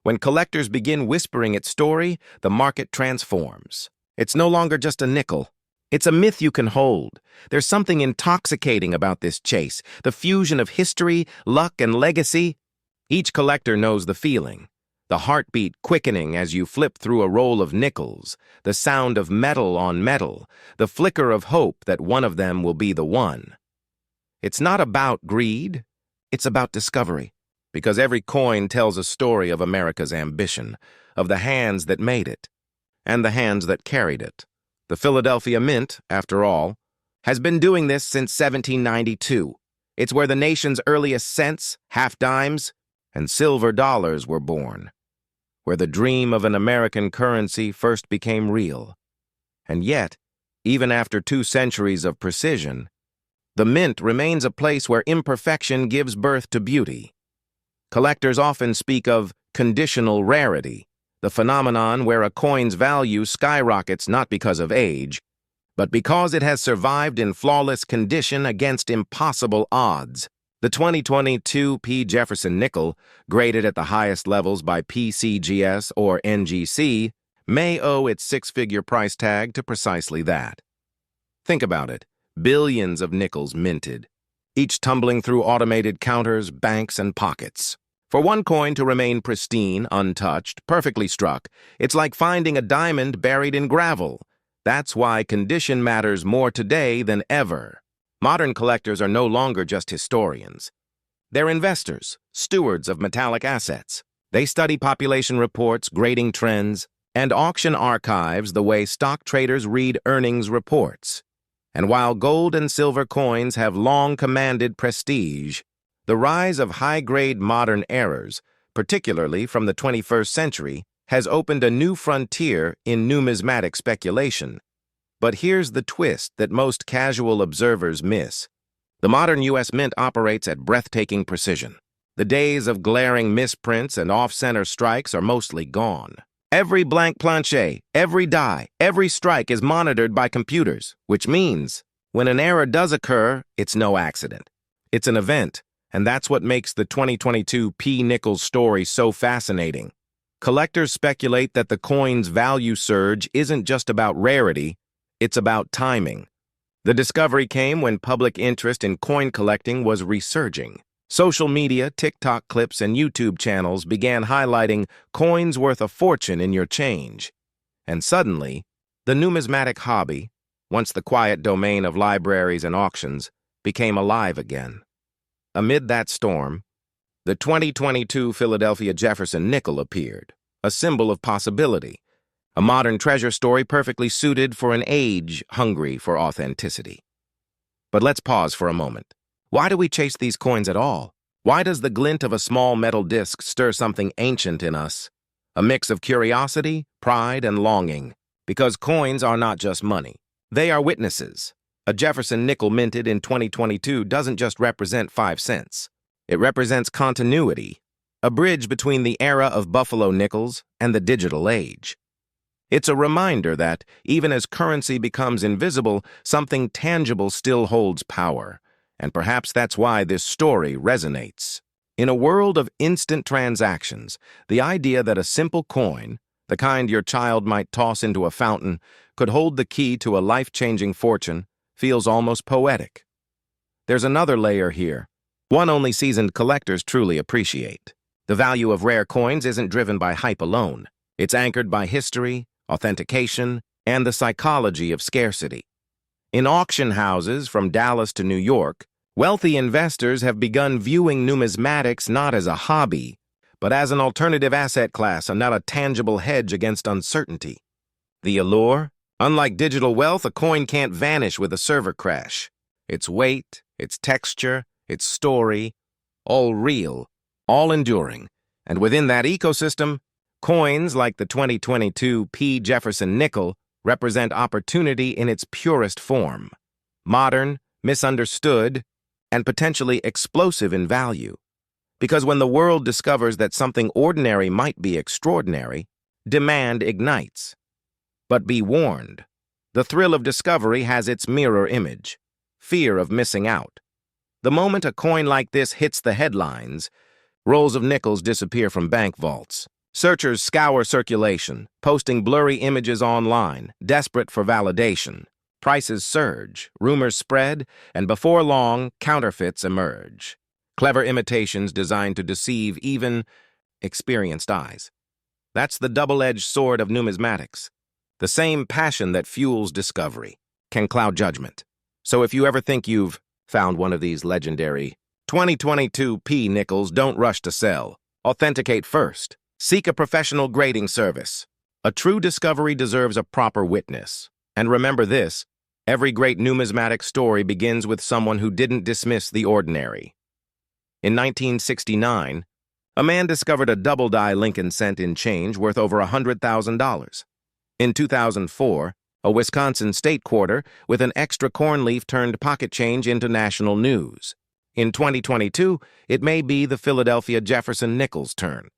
A: when collectors begin whispering its story, the market transforms. It's no longer just a nickel. It's a myth you can hold. There's something intoxicating about this chase, the fusion of history, luck, and legacy. Each collector knows the feeling, the heartbeat quickening as you flip through a roll of nickels, the sound of metal on metal, the flicker of hope that one of them will be the one. It's not about greed, it's about discovery, because every coin tells a story of America's ambition, of the hands that made it, and the hands that carried it. The Philadelphia Mint, after all, has been doing this since 1792. It's where the nation's earliest cents, half-dimes, and silver dollars were born, where the dream of an American currency first became real. And yet, even after 2 centuries of precision, the Mint remains a place where imperfection gives birth to beauty. Collectors often speak of conditional rarity, the phenomenon where a coin's value skyrockets not because of age, but because it has survived in flawless condition against impossible odds. The 2022 P. Jefferson Nickel, graded at the highest levels by PCGS or NGC, may owe its 6-figure price tag to precisely that. Think about it. Billions of nickels minted, each tumbling through automated counters, banks, and pockets. For one coin to remain pristine, untouched, perfectly struck, it's like finding a diamond buried in gravel. That's why condition matters more today than ever. Modern collectors are no longer just historians. They're investors, stewards of metallic assets. They study population reports, grading trends, and auction archives the way stock traders read earnings reports. And while gold and silver coins have long commanded prestige, the rise of high-grade modern errors, particularly from the 21st century, has opened a new frontier in numismatic speculation. But here's the twist that most casual observers miss. The modern U.S. Mint operates at breathtaking precision. The days of glaring misprints and off-center strikes are mostly gone. Every blank planchet, every die, every strike is monitored by computers, which means when an error does occur, it's no accident. It's an event, and that's what makes the 2022 P-nickel story so fascinating. Collectors speculate that the coin's value surge isn't just about rarity, it's about timing. The discovery came when public interest in coin collecting was resurging. Social media, TikTok clips, and YouTube channels began highlighting coins worth a fortune in your change. And suddenly, the numismatic hobby, once the quiet domain of libraries and auctions, became alive again. Amid that storm, the 2022 Philadelphia Jefferson Nickel appeared, a symbol of possibility, a modern treasure story perfectly suited for an age hungry for authenticity. But let's pause for a moment. Why do we chase these coins at all? Why does the glint of a small metal disc stir something ancient in us? A mix of curiosity, pride, and longing. Because coins are not just money. They are witnesses. A Jefferson Nickel minted in 2022 doesn't just represent 5 cents. It represents continuity, a bridge between the era of Buffalo nickels and the digital age. It's a reminder that, even as currency becomes invisible, something tangible still holds power. And perhaps that's why this story resonates. In a world of instant transactions, the idea that a simple coin, the kind your child might toss into a fountain, could hold the key to a life-changing fortune feels almost poetic. There's another layer here, one only seasoned collectors truly appreciate. The value of rare coins isn't driven by hype alone. It's anchored by history, authentication, and the psychology of scarcity. In auction houses from Dallas to New York, wealthy investors have begun viewing numismatics not as a hobby, but as an alternative asset class and not a tangible hedge against uncertainty. The allure? Unlike digital wealth, a coin can't vanish with a server crash. Its weight, its texture, its story, all real, all enduring. And within that ecosystem, coins like the 2022 Jefferson Nickel represent opportunity in its purest form. Modern, misunderstood, and potentially explosive in value. Because when the world discovers that something ordinary might be extraordinary, demand ignites. But be warned, the thrill of discovery has its mirror image, fear of missing out. The moment a coin like this hits the headlines, rolls of nickels disappear from bank vaults. Searchers scour circulation, posting blurry images online, desperate for validation. Prices surge, rumors spread, and before long, counterfeits emerge. Clever imitations designed to deceive even experienced eyes. That's the double-edged sword of numismatics. The same passion that fuels discovery can cloud judgment. So if you ever think you've found one of these legendary 2022 nickels, don't rush to sell. Authenticate first. Seek a professional grading service. A true discovery deserves a proper witness. And remember this, every great numismatic story begins with someone who didn't dismiss the ordinary. In 1969, a man discovered a double-die Lincoln cent in change worth over $100,000. In 2004, a Wisconsin state quarter with an extra corn leaf turned pocket change into national news. In 2022, it may be the Philadelphia Jefferson Nickel's turn.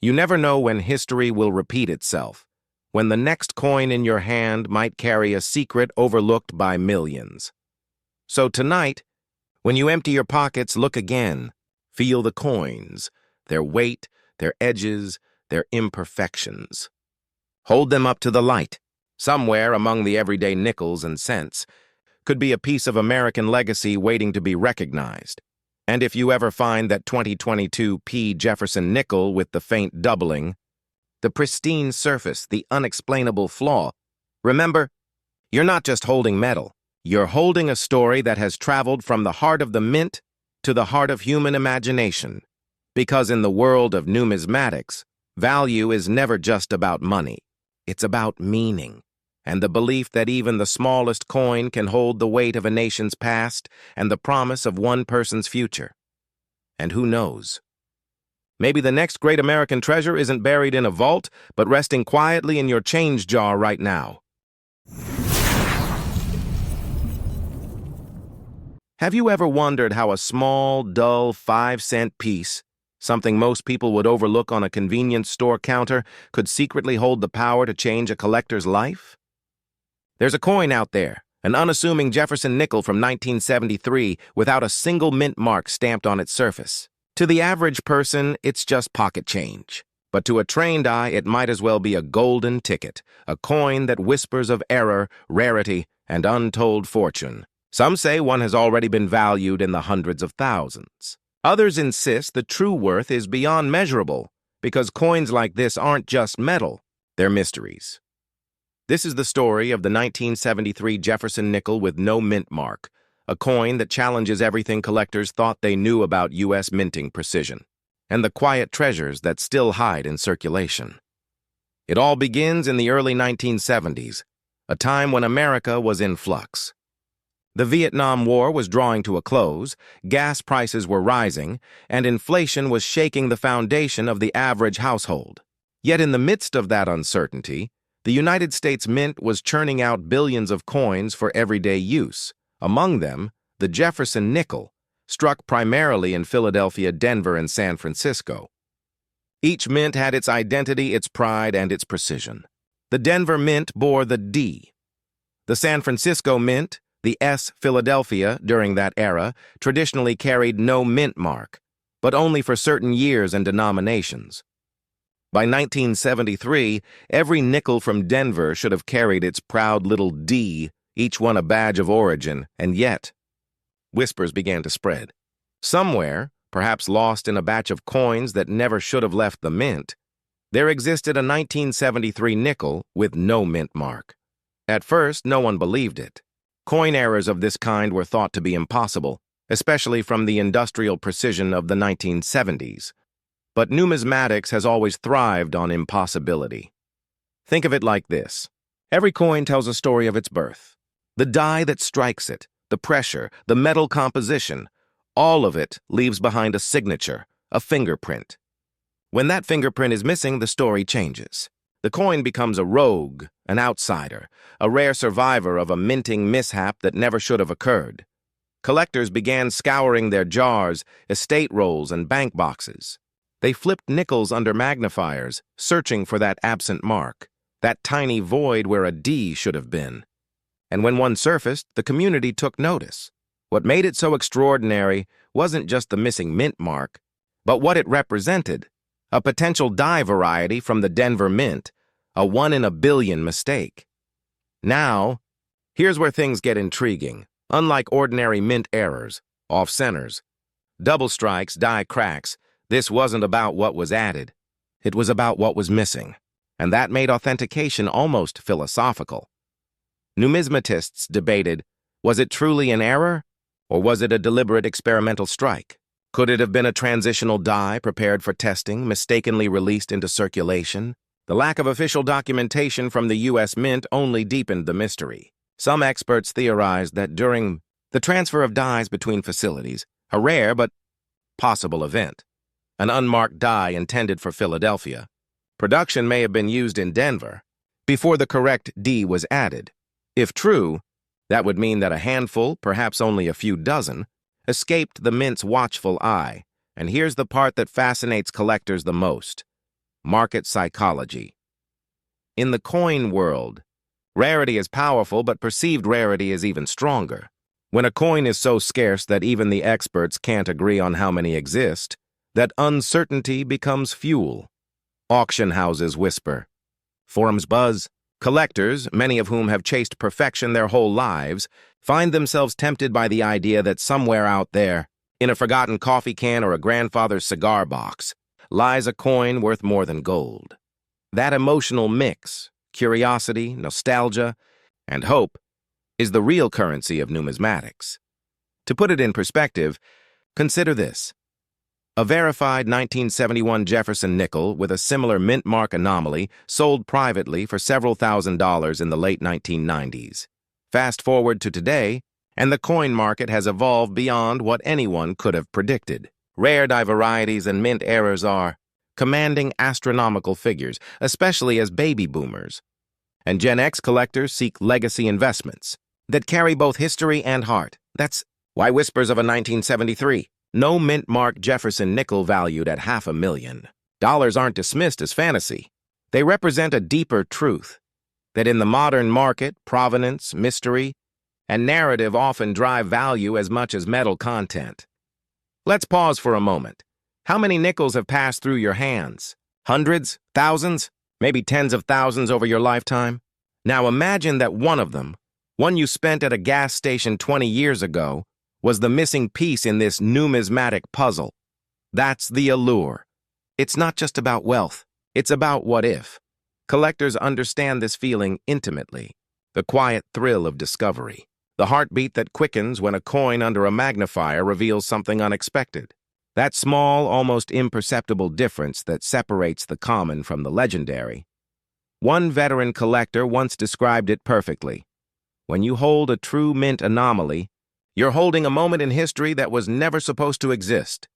A: You never know when history will repeat itself, when the next coin in your hand might carry a secret overlooked by millions. So tonight, when you empty your pockets, look again. Feel the coins, their weight, their edges, their imperfections. Hold them up to the light. Somewhere among the everyday nickels and cents could be a piece of American legacy waiting to be recognized. And if you ever find that 2022 Jefferson Nickel with the faint doubling, the pristine surface, the unexplainable flaw, remember, you're not just holding metal. You're holding a story that has traveled from the heart of the mint to the heart of human imagination. Because in the world of numismatics, value is never just about money. It's about meaning, and the belief that even the smallest coin can hold the weight of a nation's past and the promise of one person's future. And who knows? Maybe the next great American treasure isn't buried in a vault, but resting quietly in your change jar right now. Have you ever wondered how a small, dull 5-cent piece, something most people would overlook on a convenience store counter, could secretly hold the power to change a collector's life? There's a coin out there, an unassuming Jefferson Nickel from 1973 without a single mint mark stamped on its surface. To the average person, it's just pocket change. But to a trained eye, it might as well be a golden ticket, a coin that whispers of error, rarity, and untold fortune. Some say one has already been valued in the hundreds of thousands. Others insist the true worth is beyond measurable, because coins like this aren't just metal, they're mysteries. This is the story of the 1973 Jefferson Nickel with no mint mark, a coin that challenges everything collectors thought they knew about U.S. minting precision, and the quiet treasures that still hide in circulation. It all begins in the early 1970s, a time when America was in flux. The Vietnam War was drawing to a close, gas prices were rising, and inflation was shaking the foundation of the average household. Yet in the midst of that uncertainty, the United States Mint was churning out billions of coins for everyday use, among them the Jefferson Nickel, struck primarily in Philadelphia, Denver, and San Francisco. Each mint had its identity, its pride, and its precision. The Denver Mint bore the D. The San Francisco Mint, the S. Philadelphia, during that era, traditionally carried no mint mark. but only for certain years and denominations. By 1973, every nickel from Denver should have carried its proud little D, each one a badge of origin, and yet, whispers began to spread. Somewhere, perhaps lost in a batch of coins that never should have left the mint, there existed a 1973 nickel with no mint mark. At first, no one believed it. Coin errors of this kind were thought to be impossible, especially from the industrial precision of the 1970s. But numismatics has always thrived on impossibility. Think of it like this. Every coin tells a story of its birth. The die that strikes it, the pressure, the metal composition, all of it leaves behind a signature, a fingerprint. When that fingerprint is missing, the story changes. The coin becomes a rogue, an outsider, a rare survivor of a minting mishap that never should have occurred. Collectors began scouring their jars, estate rolls, and bank boxes. They flipped nickels under magnifiers, searching for that absent mark, that tiny void where a D should have been. And when one surfaced, the community took notice. What made it so extraordinary wasn't just the missing mint mark, but what it represented. A potential die variety from the Denver Mint, a 1 in a billion mistake. Now, here's where things get intriguing. Unlike ordinary mint errors, off-centers, double strikes, die cracks, this wasn't about what was added. It was about what was missing, and that made authentication almost philosophical. Numismatists debated, was it truly an error, or was it a deliberate experimental strike? Could it have been a transitional die prepared for testing, mistakenly released into circulation? The lack of official documentation from the U.S. Mint only deepened the mystery. Some experts theorized that during the transfer of dies between facilities, a rare but possible event, an unmarked die intended for Philadelphia, production may have been used in Denver before the correct D was added. If true, that would mean that a handful, perhaps only a few dozen, escaped the Mint's watchful eye. And here's the part that fascinates collectors the most: market psychology. In the coin world, rarity is powerful, but perceived rarity is even stronger. When a coin is so scarce that even the experts can't agree on how many exist, that uncertainty becomes fuel. Auction houses whisper. Forums buzz. Collectors, many of whom have chased perfection their whole lives, find themselves tempted by the idea that somewhere out there, in a forgotten coffee can or a grandfather's cigar box, lies a coin worth more than gold. That emotional mix, curiosity, nostalgia, and hope, is the real currency of numismatics. To put it in perspective, consider this. A verified 1971 Jefferson nickel with a similar mint mark anomaly sold privately for several $1,000s in the late 1990s. Fast forward to today, and the coin market has evolved beyond what anyone could have predicted. Rare die varieties and mint errors are commanding astronomical figures, especially as baby boomers. And Gen X collectors seek legacy investments that carry both history and heart. That's why whispers of a 1973. No mint-marked Jefferson nickel valued at $500,000. Aren't dismissed as fantasy. They represent a deeper truth, that in the modern market, provenance, mystery, and narrative often drive value as much as metal content. Let's pause for a moment. How many nickels have passed through your hands? Hundreds? Thousands? Maybe tens of thousands over your lifetime? Now imagine that one of them, one you spent at a gas station 20 years ago, was the missing piece in this numismatic puzzle. That's the allure. It's not just about wealth. It's about what if. Collectors understand this feeling intimately. The quiet thrill of discovery. The heartbeat that quickens when a coin under a magnifier reveals something unexpected. That small, almost imperceptible difference that separates the common from the legendary. One veteran collector once described it perfectly. When you hold a true mint anomaly, you're holding a moment in history that was never supposed to exist.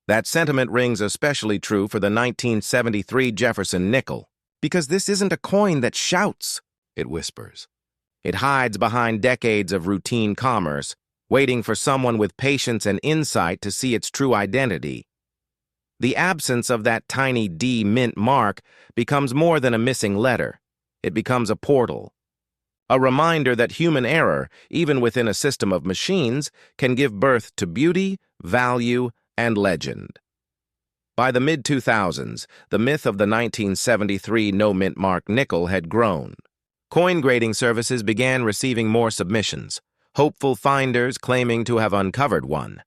A: That sentiment rings especially true for the 1973 Jefferson Nickel, because this isn't a coin that shouts, it whispers. It hides behind decades of routine commerce, waiting for someone with patience and insight to see its true identity. The absence of that tiny D mint mark becomes more than a missing letter. It becomes a portal. A reminder that human error, even within a system of machines, can give birth to beauty, value, and legend. By the mid-2000s, the myth of the 1973 no-mint mark nickel had grown. Coin grading services began receiving more submissions, hopeful finders claiming to have uncovered one.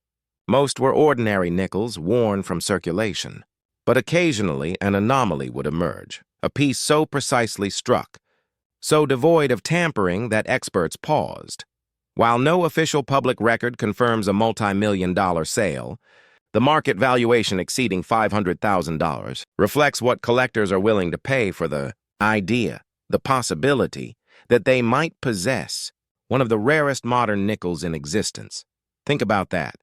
A: Most were ordinary nickels worn from circulation. But occasionally an anomaly would emerge, a piece so precisely struck, so devoid of tampering that experts paused. While no official public record confirms a multi-million-dollar sale, the market valuation exceeding $500,000 reflects what collectors are willing to pay for the idea, the possibility, that they might possess one of the rarest modern nickels in existence. Think about that.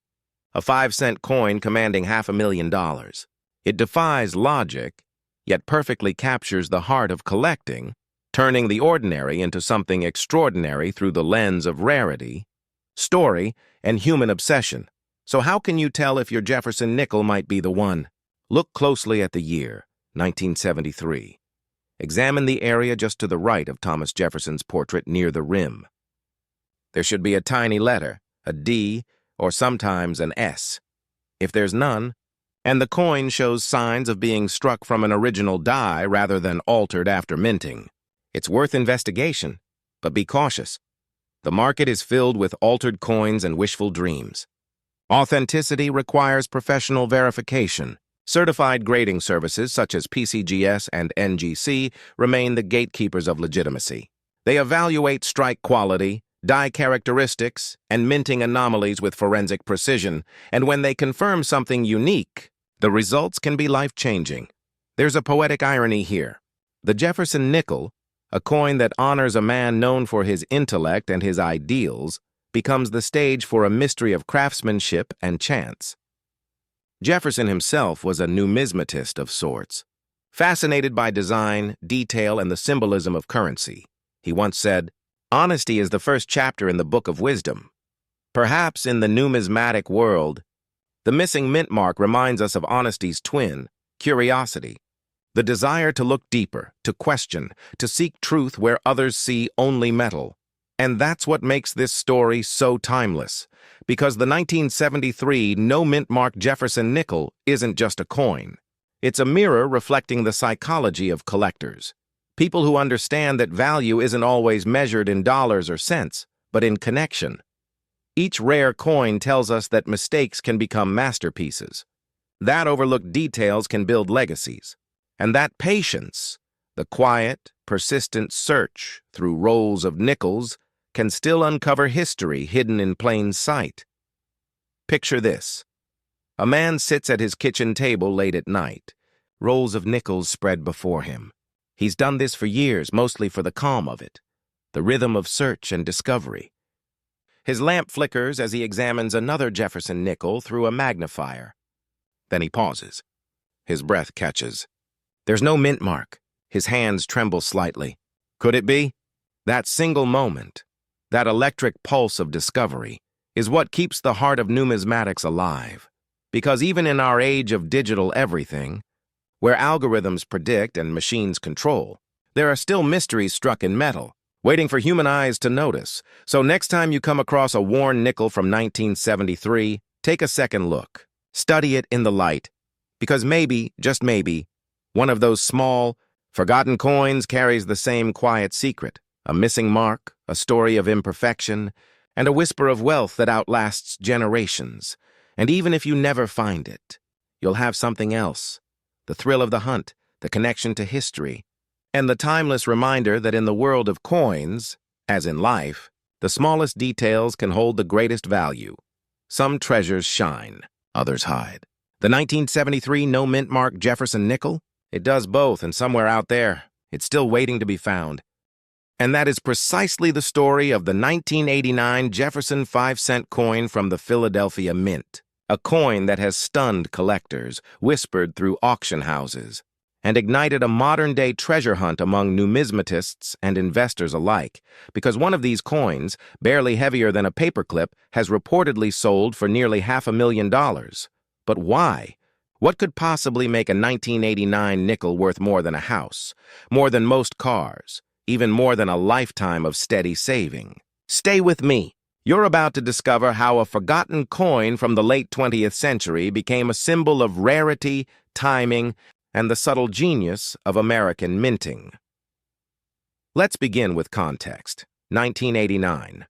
A: A 5-cent coin commanding $500,000. It defies logic, yet perfectly captures the heart of collecting, turning the ordinary into something extraordinary through the lens of rarity, story, and human obsession. So how can you tell if your Jefferson nickel might be the one? Look closely at the year, 1973. Examine the area just to the right of Thomas Jefferson's portrait near the rim. There should be a tiny letter, a D, or sometimes an S. If there's none, and the coin shows signs of being struck from an original die rather than altered after minting, it's worth investigation, but be cautious. The market is filled with altered coins and wishful dreams. Authenticity requires professional verification. Certified grading services such as PCGS and NGC remain the gatekeepers of legitimacy. They evaluate strike quality, die characteristics, and minting anomalies with forensic precision, and when they confirm something unique, the results can be life-changing. There's a poetic irony here. The Jefferson nickel, a coin that honors a man known for his intellect and his ideals, becomes the stage for a mystery of craftsmanship and chance. Jefferson himself was a numismatist of sorts, fascinated by design, detail, and the symbolism of currency. He once said, "Honesty is the first chapter in the Book of Wisdom." Perhaps in the numismatic world, the missing mint mark reminds us of honesty's twin, curiosity, the desire to look deeper, to question, to seek truth where others see only metal. And that's what makes this story so timeless, because the 1973 no-mint mark Jefferson nickel isn't just a coin. It's a mirror reflecting the psychology of collectors, people who understand that value isn't always measured in dollars or cents, but in connection. Each rare coin tells us that mistakes can become masterpieces, that overlooked details can build legacies, and that patience, the quiet, persistent search through rolls of nickels, can still uncover history hidden in plain sight. Picture this. A man sits at his kitchen table late at night, rolls of nickels spread before him. He's done this for years, mostly for the calm of it, the rhythm of search and discovery. His lamp flickers as he examines another Jefferson nickel through a magnifier. Then he pauses. His breath catches. There's no mint mark. His hands tremble slightly. Could it be? That single moment, that electric pulse of discovery, is what keeps the heart of numismatics alive. Because even in our age of digital everything, where algorithms predict and machines control, there are still mysteries struck in metal, waiting for human eyes to notice. So next time you come across a worn nickel from 1973, take a second look. Study it in the light, because maybe, just maybe, one of those small, forgotten coins carries the same quiet secret, a missing mark, a story of imperfection, and a whisper of wealth that outlasts generations. And even if you never find it, you'll have something else, the thrill of the hunt, the connection to history, and the timeless reminder that in the world of coins, as in life, the smallest details can hold the greatest value. Some treasures shine, others hide. The 1973 no-mint mark Jefferson nickel? It does both, and somewhere out there, it's still waiting to be found. And that is precisely the story of the 1989 Jefferson 5-cent coin from the Philadelphia Mint, a coin that has stunned collectors, whispered through auction houses, and ignited a modern-day treasure hunt among numismatists and investors alike, because one of these coins, barely heavier than a paperclip, has reportedly sold for nearly $500,000. But why? What could possibly make a 1989 nickel worth more than a house, more than most cars, even more than a lifetime of steady saving? Stay with me. You're about to discover how a forgotten coin from the late 20th century became a symbol of rarity, timing, and the subtle genius of American minting. Let's begin with context. 1989.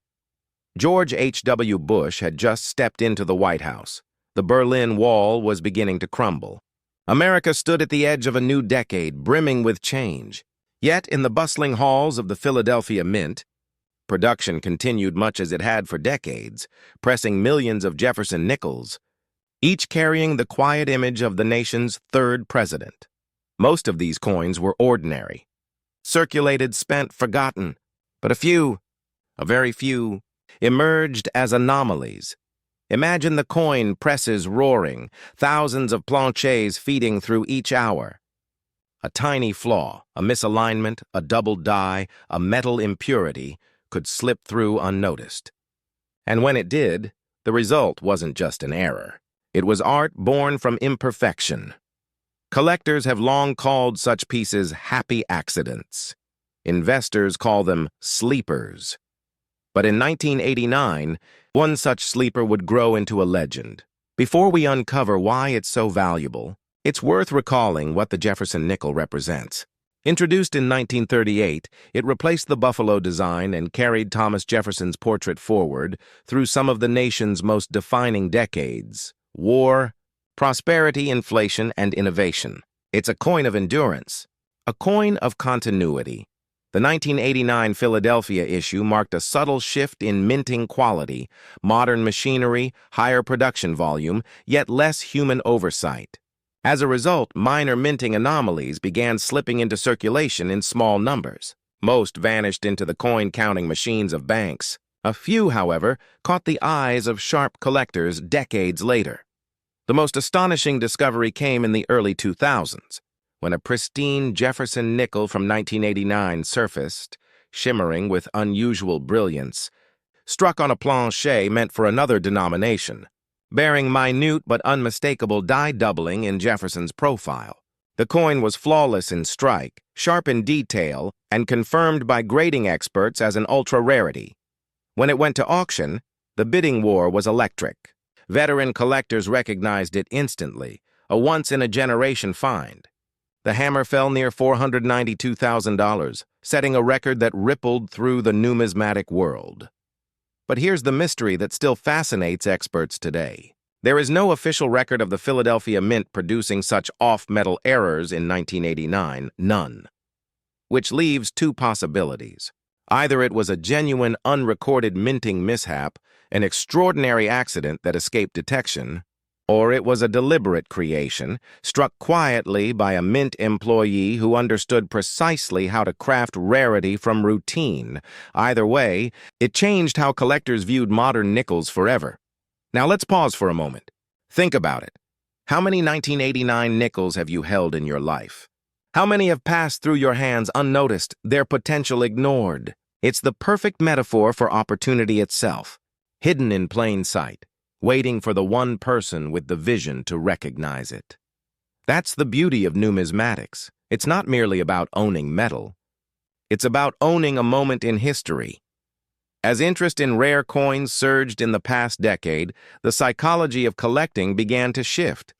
A: George H.W. Bush had just stepped into the White House. The Berlin Wall was beginning to crumble. America stood at the edge of a new decade, brimming with change. Yet, in the bustling halls of the Philadelphia Mint, production continued much as it had for decades, pressing millions of Jefferson Nickels, each carrying the quiet image of the nation's third president. Most of these coins were ordinary, circulated, spent, forgotten, but a very few, emerged as anomalies. Imagine the coin presses roaring, thousands of planchets feeding through each hour. A tiny flaw, a misalignment, a double die, a metal impurity could slip through unnoticed. And when it did, the result wasn't just an error. It was art born from imperfection. Collectors have long called such pieces happy accidents. Investors call them sleepers. But in 1989, one such sleeper would grow into a legend. Before we uncover why it's so valuable, it's worth recalling what the Jefferson Nickel represents. Introduced in 1938, it replaced the buffalo design and carried Thomas Jefferson's portrait forward through some of the nation's most defining decades: war, prosperity, inflation, and innovation. It's a coin of endurance, a coin of continuity. The 1989 Philadelphia issue marked a subtle shift in minting quality, modern machinery, higher production volume, yet less human oversight. As a result, minor minting anomalies began slipping into circulation in small numbers. Most vanished into the coin-counting machines of banks. A few, however, caught the eyes of sharp collectors decades later. The most astonishing discovery came in the early 2000s, when a pristine Jefferson Nickel from 1989 surfaced, shimmering with unusual brilliance, struck on a planchet meant for another denomination, bearing minute but unmistakable die doubling in Jefferson's profile. The coin was flawless in strike, sharp in detail, and confirmed by grading experts as an ultra-rarity. When it went to auction, the bidding war was electric. Veteran collectors recognized it instantly, a once-in-a-generation find. The hammer fell near $492,000, setting a record that rippled through the numismatic world. But here's the mystery that still fascinates experts today. There is no official record of the Philadelphia Mint producing such off-metal errors in 1989, none. Which leaves two possibilities. Either it was a genuine, unrecorded minting mishap, an extraordinary accident that escaped detection, or it was a deliberate creation, struck quietly by a mint employee who understood precisely how to craft rarity from routine. Either way, it changed how collectors viewed modern nickels forever. Now let's pause for a moment. Think about it. How many 1989 nickels have you held in your life? How many have passed through your hands unnoticed, their potential ignored? It's the perfect metaphor for opportunity itself, hidden in plain sight, waiting for the one person with the vision to recognize it. That's the beauty of numismatics. It's not merely about owning metal. It's about owning a moment in history. As interest in rare coins surged in the past decade, the psychology of collecting began to shift.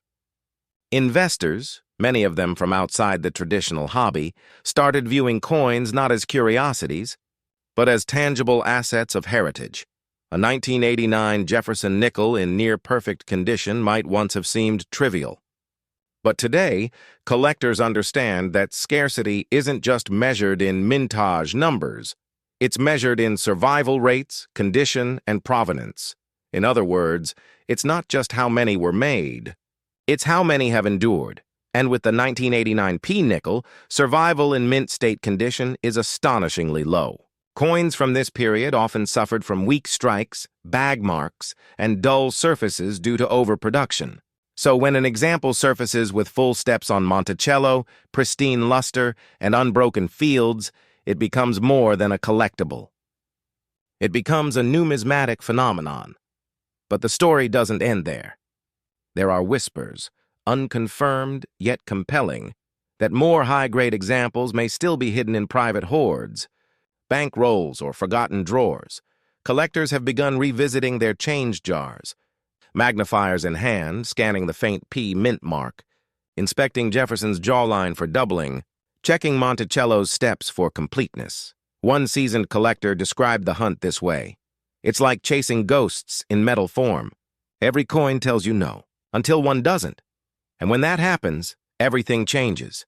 A: Investors, many of them from outside the traditional hobby, started viewing coins not as curiosities, but as tangible assets of heritage. A 1989 Jefferson Nickel in near-perfect condition might once have seemed trivial. But today, collectors understand that scarcity isn't just measured in mintage numbers. It's measured in survival rates, condition, and provenance. In other words, it's not just how many were made, it's how many have endured. And with the 1989 P nickel, survival in mint state condition is astonishingly low. Coins from this period often suffered from weak strikes, bag marks, and dull surfaces due to overproduction. So when an example surfaces with full steps on Monticello, pristine luster, and unbroken fields, it becomes more than a collectible. It becomes a numismatic phenomenon. But the story doesn't end there. There are whispers, unconfirmed yet compelling, that more high-grade examples may still be hidden in private hoards, bank rolls, or forgotten drawers. Collectors have begun revisiting their change jars, magnifiers in hand, scanning the faint P mint mark. inspecting Jefferson's jawline for doubling, checking Monticello's steps for completeness. One seasoned collector described the hunt this way: "It's like chasing ghosts in metal form. Every coin tells you no, until one doesn't. And when that happens, everything changes."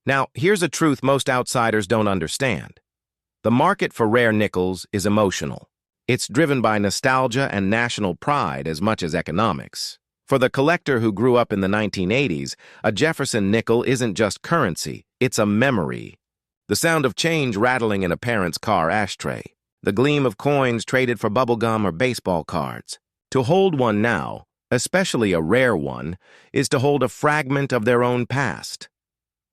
A: Now, here's a truth most outsiders don't understand. The market for rare nickels is emotional. It's driven by nostalgia and national pride as much as economics. For the collector who grew up in the 1980s, a Jefferson nickel isn't just currency, it's a memory. The sound of change rattling in a parent's car ashtray, the gleam of coins traded for bubblegum or baseball cards. To hold one now, especially a rare one, is to hold a fragment of their own past.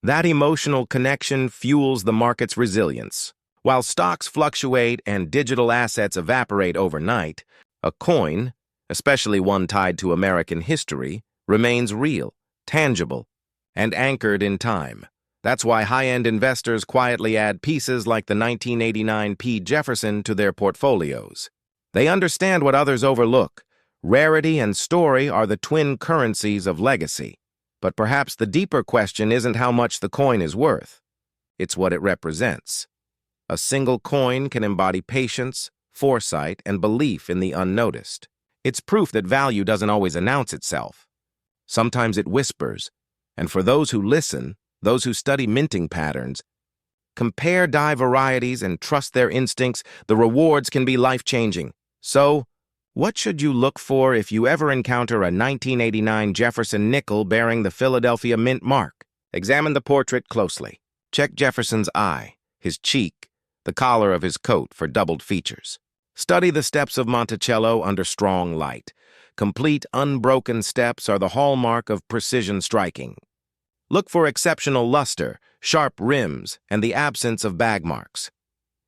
A: That emotional connection fuels the market's resilience. While stocks fluctuate and digital assets evaporate overnight, a coin, especially one tied to American history, remains real, tangible, and anchored in time. That's why high-end investors quietly add pieces like the 1989 P. Jefferson to their portfolios. They understand what others overlook. Rarity and story are the twin currencies of legacy. But perhaps the deeper question isn't how much the coin is worth. It's what it represents. A single coin can embody patience, foresight, and belief in the unnoticed. It's proof that value doesn't always announce itself. Sometimes it whispers, and for those who listen, those who study minting patterns, compare die varieties and trust their instincts, the rewards can be life-changing. So, what should you look for if you ever encounter a 1989 Jefferson nickel bearing the Philadelphia Mint mark? Examine the portrait closely. Check Jefferson's eye, his cheek, the collar of his coat for doubled features. Study the steps of Monticello under strong light. Complete, unbroken steps are the hallmark of precision striking. Look for exceptional luster, sharp rims, and the absence of bag marks.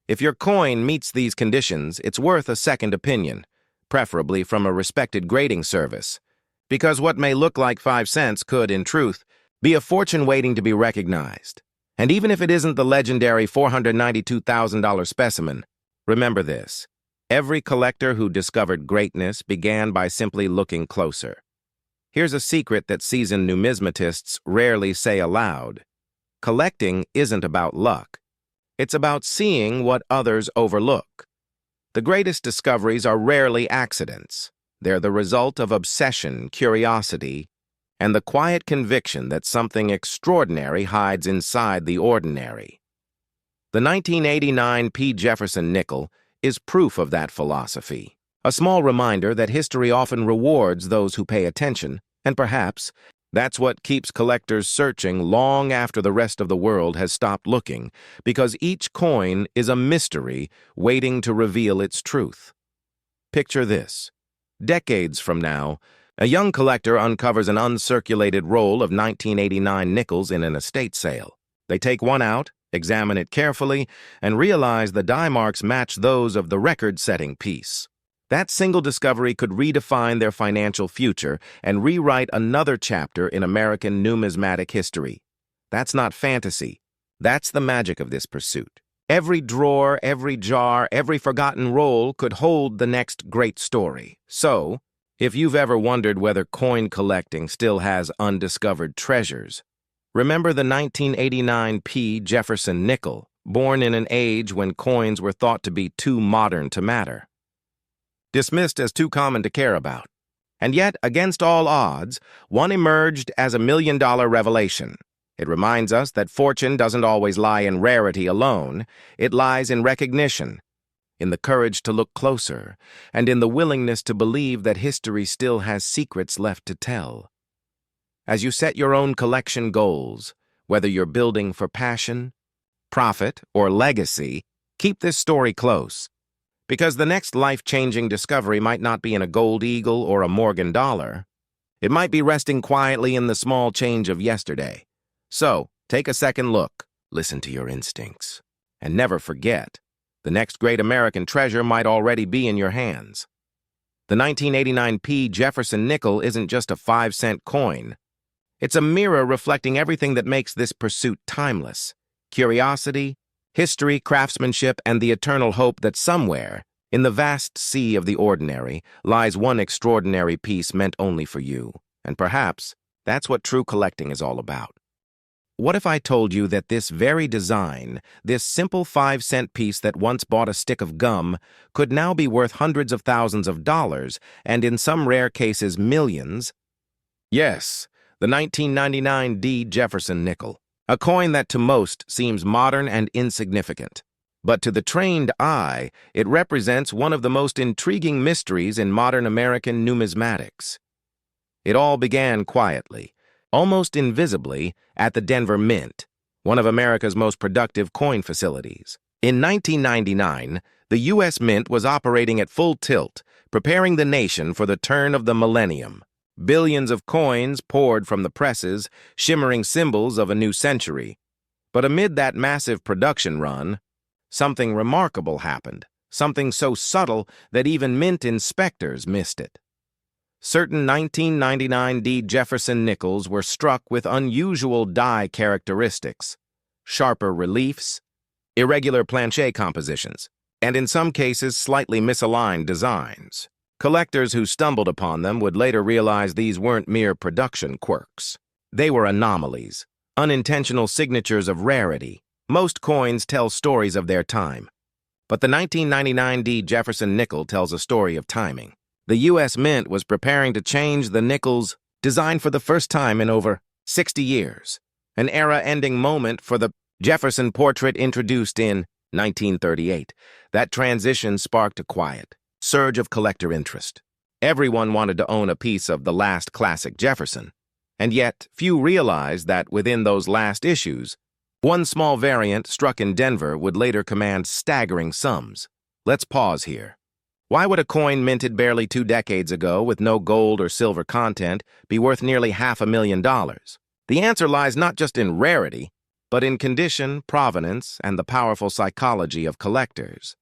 A: If your coin meets these conditions, it's worth a second opinion, preferably from a respected grading service, because what may look like 5 cents could, in truth, be a fortune waiting to be recognized. And even if it isn't the legendary $492,000 specimen, remember this: every collector who discovered greatness began by simply looking closer. Here's a secret that seasoned numismatists rarely say aloud. Collecting isn't about luck. It's about seeing what others overlook. The greatest discoveries are rarely accidents. They're the result of obsession, curiosity, and the quiet conviction that something extraordinary hides inside the ordinary. The 1989 P. Jefferson nickel is proof of that philosophy, a small reminder that history often rewards those who pay attention, and perhaps that's what keeps collectors searching long after the rest of the world has stopped looking, because each coin is a mystery waiting to reveal its truth. Picture this. Decades from now, a young collector uncovers an uncirculated roll of 1989 nickels in an estate sale. They take one out, examine it carefully, and realize the die marks match those of the record-setting piece. That single discovery could redefine their financial future and rewrite another chapter in American numismatic history. That's not fantasy. That's the magic of this pursuit. Every drawer, every jar, every forgotten roll could hold the next great story. So, if you've ever wondered whether coin collecting still has undiscovered treasures, remember the 1989 P. Jefferson nickel, born in an age when coins were thought to be too modern to matter, dismissed as too common to care about. And yet, against all odds, one emerged as a million-dollar revelation. It reminds us that fortune doesn't always lie in rarity alone. It lies in recognition, in the courage to look closer, and in the willingness to believe that history still has secrets left to tell. As you set your own collection goals, whether you're building for passion, profit, or legacy, keep this story close. Because the next life-changing discovery might not be in a gold eagle or a Morgan dollar. It might be resting quietly in the small change of yesterday. So, take a second look, listen to your instincts, and never forget, the next great American treasure might already be in your hands. The 1989 P. Jefferson nickel isn't just a 5-cent coin. It's a mirror reflecting everything that makes this pursuit timeless: curiosity, history, craftsmanship, and the eternal hope that somewhere, in the vast sea of the ordinary, lies one extraordinary piece meant only for you. And perhaps, That's what true collecting is all about. What if I told you that this very design, this simple 5-cent piece that once bought a stick of gum, could now be worth hundreds of thousands of dollars, and in some rare cases millions? Yes, the 1999 D. Jefferson Nickel, a coin that to most seems modern and insignificant. But to the trained eye, it represents one of the most intriguing mysteries in modern American numismatics. It all began quietly, almost invisibly, at the Denver Mint, one of America's most productive coin facilities. In 1999, the U.S. Mint was operating at full tilt, preparing the nation for the turn of the millennium. Billions of coins poured from the presses, shimmering symbols of a new century. But amid that massive production run, something remarkable happened, something so subtle that even Mint inspectors missed it. Certain 1999 D. Jefferson nickels were struck with unusual die characteristics, sharper reliefs, irregular planche compositions, and in some cases slightly misaligned designs. Collectors who stumbled upon them would later realize these weren't mere production quirks. They were anomalies, unintentional signatures of rarity. Most coins tell stories of their time. But the 1999 D. Jefferson nickel tells a story of timing. The U.S. Mint was preparing to change the nickel's design for the first time in over 60 years, an era-ending moment for the Jefferson portrait introduced in 1938. That transition sparked a quiet surge of collector interest. Everyone wanted to own a piece of the last classic Jefferson, and yet few realized that within those last issues, one small variant struck in Denver would later command staggering sums. Let's pause here. Why would a coin minted barely 2 decades ago with no gold or silver content be worth nearly $500,000? The answer lies not just in rarity, but in condition, provenance, and the powerful psychology of collectors.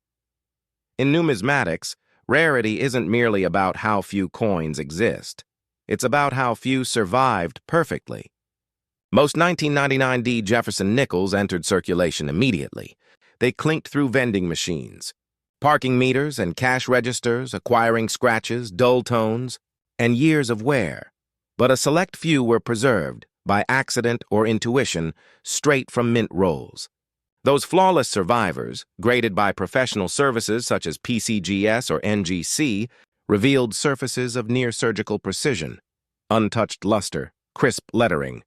A: In numismatics, rarity isn't merely about how few coins exist. It's about how few survived perfectly. Most 1999 D. Jefferson nickels entered circulation immediately. They clinked through vending machines, parking meters and cash registers, acquiring scratches, dull tones, and years of wear. But a select few were preserved, by accident or intuition, straight from mint rolls. Those flawless survivors, graded by professional services such as PCGS or NGC, revealed surfaces of near-surgical precision, untouched luster, crisp lettering,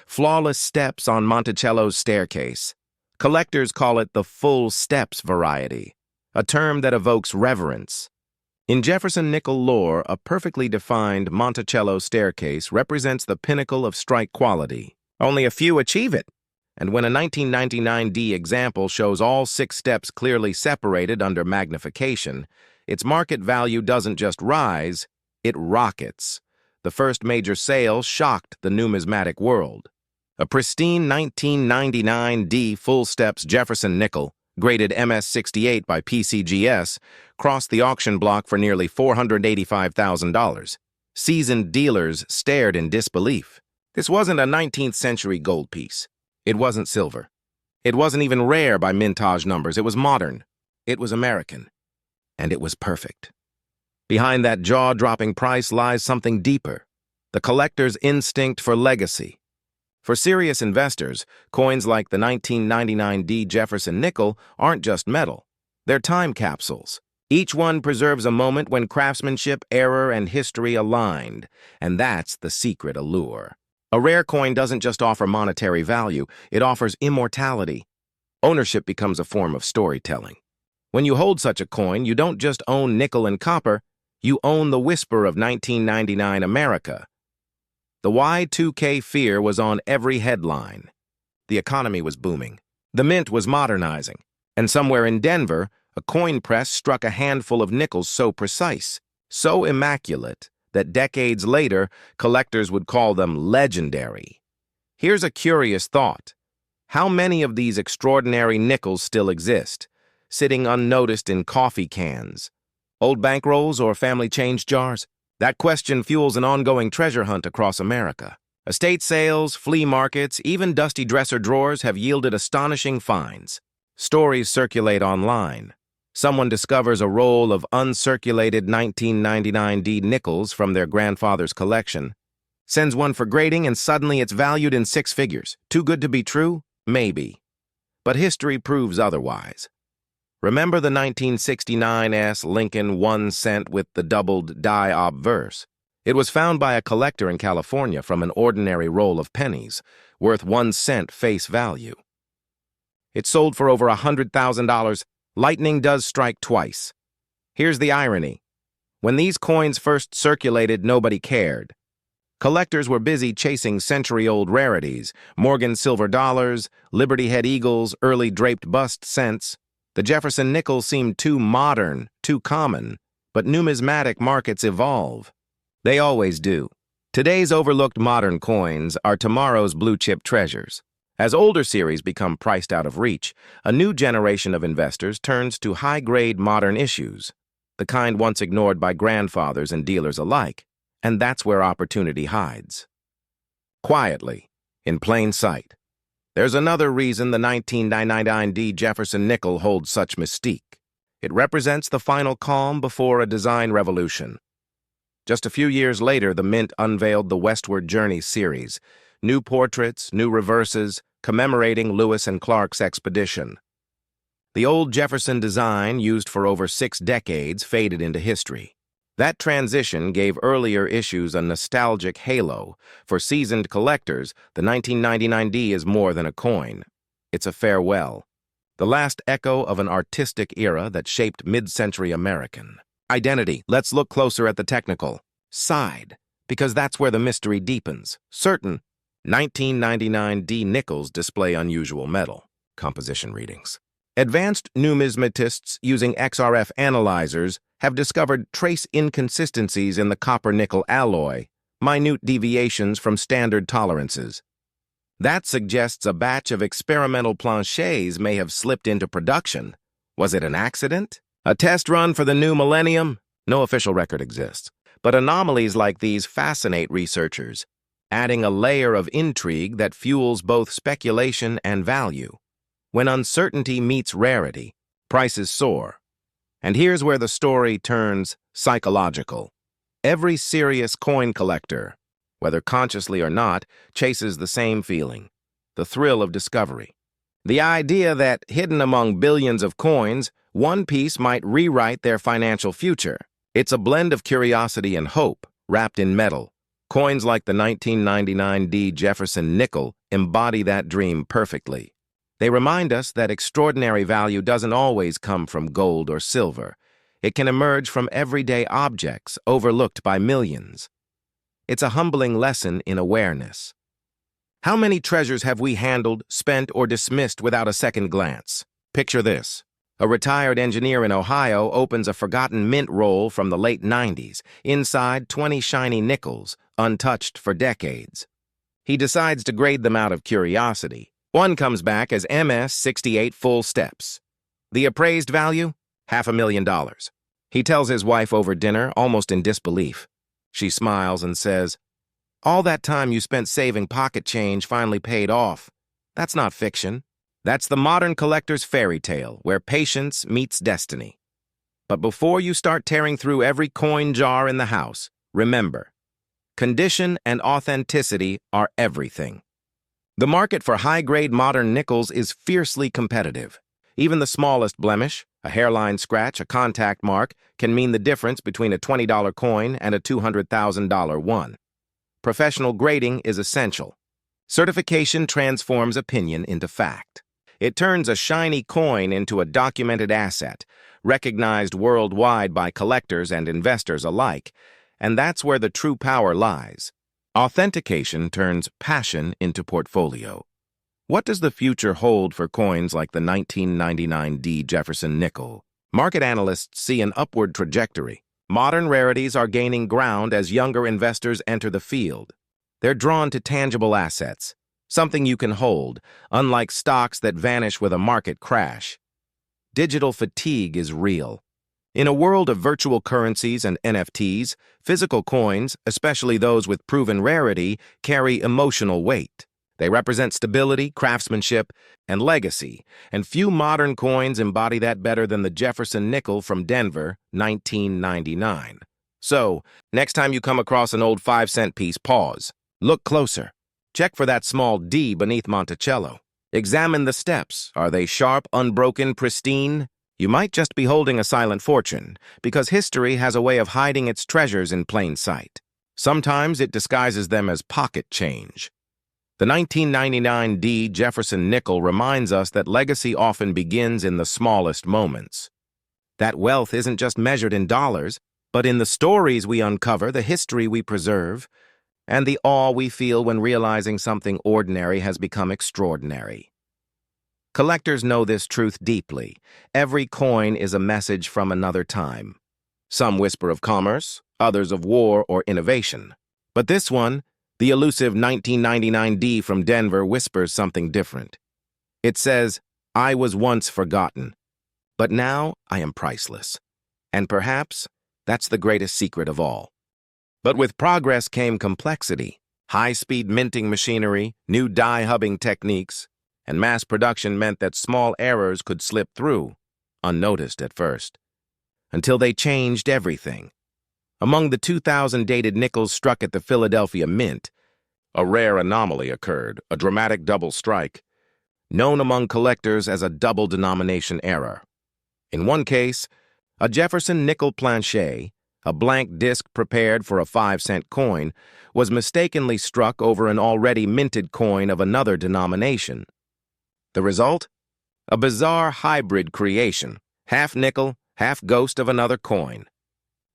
A: flawless steps on Monticello's staircase. Collectors call it the full steps variety, a term that evokes reverence. In Jefferson nickel lore, a perfectly defined Monticello staircase represents the pinnacle of strike quality. Only a few achieve it, and when a 1999 D example shows all 6 steps clearly separated under magnification, its market value doesn't just rise, it rockets. The first major sale shocked the numismatic world. A pristine 1999 D full steps Jefferson nickel, graded MS-68 by PCGS, crossed the auction block for nearly $485,000. Seasoned dealers stared in disbelief. This wasn't a 19th century gold piece. It wasn't silver. It wasn't even rare by mintage numbers. It was modern. It was American. And it was perfect. Behind that jaw-dropping price lies something deeper, the collector's instinct for legacy. For serious investors, coins like the 1999 D. Jefferson nickel aren't just metal. They're time capsules. Each one preserves a moment when craftsmanship, error, and history aligned, and that's the secret allure. A rare coin doesn't just offer monetary value, it offers immortality. Ownership becomes a form of storytelling. When you hold such a coin, you don't just own nickel and copper, you own the whisper of 1999 America. The Y2K fear was on every headline. The economy was booming. The mint was modernizing. And somewhere in Denver, a coin press struck a handful of nickels so precise, so immaculate, that decades later, collectors would call them legendary. Here's a curious thought. How many of these extraordinary nickels still exist, sitting unnoticed in coffee cans, old bankrolls, or family change jars? That question fuels an ongoing treasure hunt across America. Estate sales, flea markets, even dusty dresser drawers have yielded astonishing finds. Stories circulate online. Someone discovers a roll of uncirculated 1999 D nickels from their grandfather's collection, Sends one for grading and suddenly it's valued in six figures. Too good to be true? Maybe. But history proves otherwise. Remember the 1969 Lincoln 1 cent with the doubled die obverse? It was found by a collector in California from an ordinary roll of pennies, worth 1 cent face value. It sold for over $100,000. Lightning does strike twice. Here's the irony. When these coins first circulated, nobody cared. Collectors were busy chasing century-old rarities, Morgan silver dollars, Liberty head eagles, early draped bust cents. The Jefferson nickel seemed too modern, too common, but numismatic markets evolve. They always do. Today's overlooked modern coins are tomorrow's blue-chip treasures. As older series become priced out of reach, a new generation of investors turns to high-grade modern issues, the kind once ignored by grandfathers and dealers alike, and that's where opportunity hides. Quietly, in plain sight. There's another reason the 1999 Jefferson Nickel holds such mystique. It represents the final calm before a design revolution. Just a few years later, the Mint unveiled the Westward Journey series, new portraits, new reverses, commemorating Lewis and Clark's expedition. The old Jefferson design, used for over 6 decades, faded into history. That transition gave earlier issues a nostalgic halo. For seasoned collectors, the 1999 D is more than a coin. It's a farewell, the last echo of an artistic era that shaped mid-century American identity. Let's look closer at the technical side, because that's where the mystery deepens. Certain 1999 D nickels display unusual metal composition readings. Advanced numismatists using XRF analyzers have discovered trace inconsistencies in the copper-nickel alloy, minute deviations from standard tolerances. That suggests a batch of experimental planchets may have slipped into production. Was it an accident? A test run for the new millennium? No official record exists. But anomalies like these fascinate researchers, adding a layer of intrigue that fuels both speculation and value. When uncertainty meets rarity, prices soar. And here's where the story turns psychological. Every serious coin collector, whether consciously or not, chases the same feeling, the thrill of discovery. The idea that, hidden among billions of coins, one piece might rewrite their financial future. It's a blend of curiosity and hope, wrapped in metal. Coins like the 1999 D Jefferson Nickel embody that dream perfectly. They remind us that extraordinary value doesn't always come from gold or silver. It can emerge from everyday objects overlooked by millions. It's a humbling lesson in awareness. How many treasures have we handled, spent, or dismissed without a second glance? Picture this. A retired engineer in Ohio opens a forgotten mint roll from the late 90s. Inside, 20 shiny nickels, untouched for decades. He decides to grade them out of curiosity. One comes back as MS 68 full steps. The appraised value? $500,000. He tells his wife over dinner, almost in disbelief. She smiles and says, "All that time you spent saving pocket change finally paid off. That's not fiction. That's the modern collector's fairy tale, where patience meets destiny." But before you start tearing through every coin jar in the house, remember, condition and authenticity are everything. The market for high-grade modern nickels is fiercely competitive. Even the smallest blemish, a hairline scratch, a contact mark, can mean the difference between a $20 coin and a $200,000 one. Professional grading is essential. Certification transforms opinion into fact. It turns a shiny coin into a documented asset, recognized worldwide by collectors and investors alike, and that's where the true power lies. Authentication turns passion into portfolio. What does the future hold for coins like the 1999 D Jefferson Nickel? Market analysts see an upward trajectory. Modern rarities are gaining ground as younger investors enter the field. They're drawn to tangible assets, something you can hold, unlike stocks that vanish with a market crash. Digital fatigue is real. In a world of virtual currencies and NFTs, physical coins, especially those with proven rarity, carry emotional weight. They represent stability, craftsmanship, and legacy, and few modern coins embody that better than the Jefferson Nickel from Denver, 1999. So, next time you come across an old 5-cent piece, pause. Look closer. Check for that small D beneath Monticello. Examine the steps. Are they sharp, unbroken, pristine? You might just be holding a silent fortune, because history has a way of hiding its treasures in plain sight. Sometimes it disguises them as pocket change. The 1999 D Jefferson Nickel reminds us that legacy often begins in the smallest moments. That wealth isn't just measured in dollars, but in the stories we uncover, the history we preserve, and the awe we feel when realizing something ordinary has become extraordinary. Collectors know this truth deeply. Every coin is a message from another time. Some whisper of commerce, others of war or innovation. But this one, the elusive 1999 D from Denver, whispers something different. It says, "I was once forgotten, but now I am priceless." And perhaps that's the greatest secret of all. But with progress came complexity, high-speed minting machinery, new die-hubbing techniques, and mass production meant that small errors could slip through, unnoticed at first, until they changed everything. Among the 2,000 dated nickels struck at the Philadelphia Mint, a rare anomaly occurred, a dramatic double strike, known among collectors as a double-denomination error. In one case, a Jefferson Nickel planchet, a blank disc prepared for a 5-cent coin, was mistakenly struck over an already minted coin of another denomination. The result? A bizarre hybrid creation, half nickel, half ghost of another coin.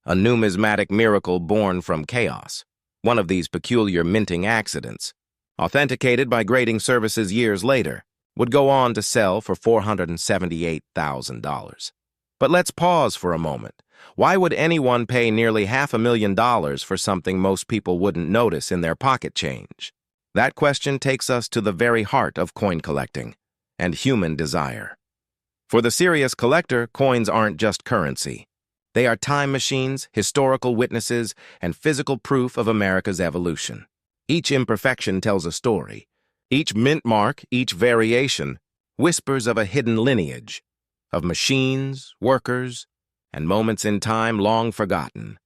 A: A numismatic miracle born from chaos. One of these peculiar minting accidents, authenticated by grading services years later, would go on to sell for $478,000. But let's pause for a moment. Why would anyone pay nearly $500,000 for something most people wouldn't notice in their pocket change? That question takes us to the very heart of coin collecting and human desire. For the serious collector, coins aren't just currency. They are time machines, historical witnesses, and physical proof of America's evolution. Each imperfection tells a story. Each mint mark, each variation, whispers of a hidden lineage, of machines, workers, and moments in time long forgotten.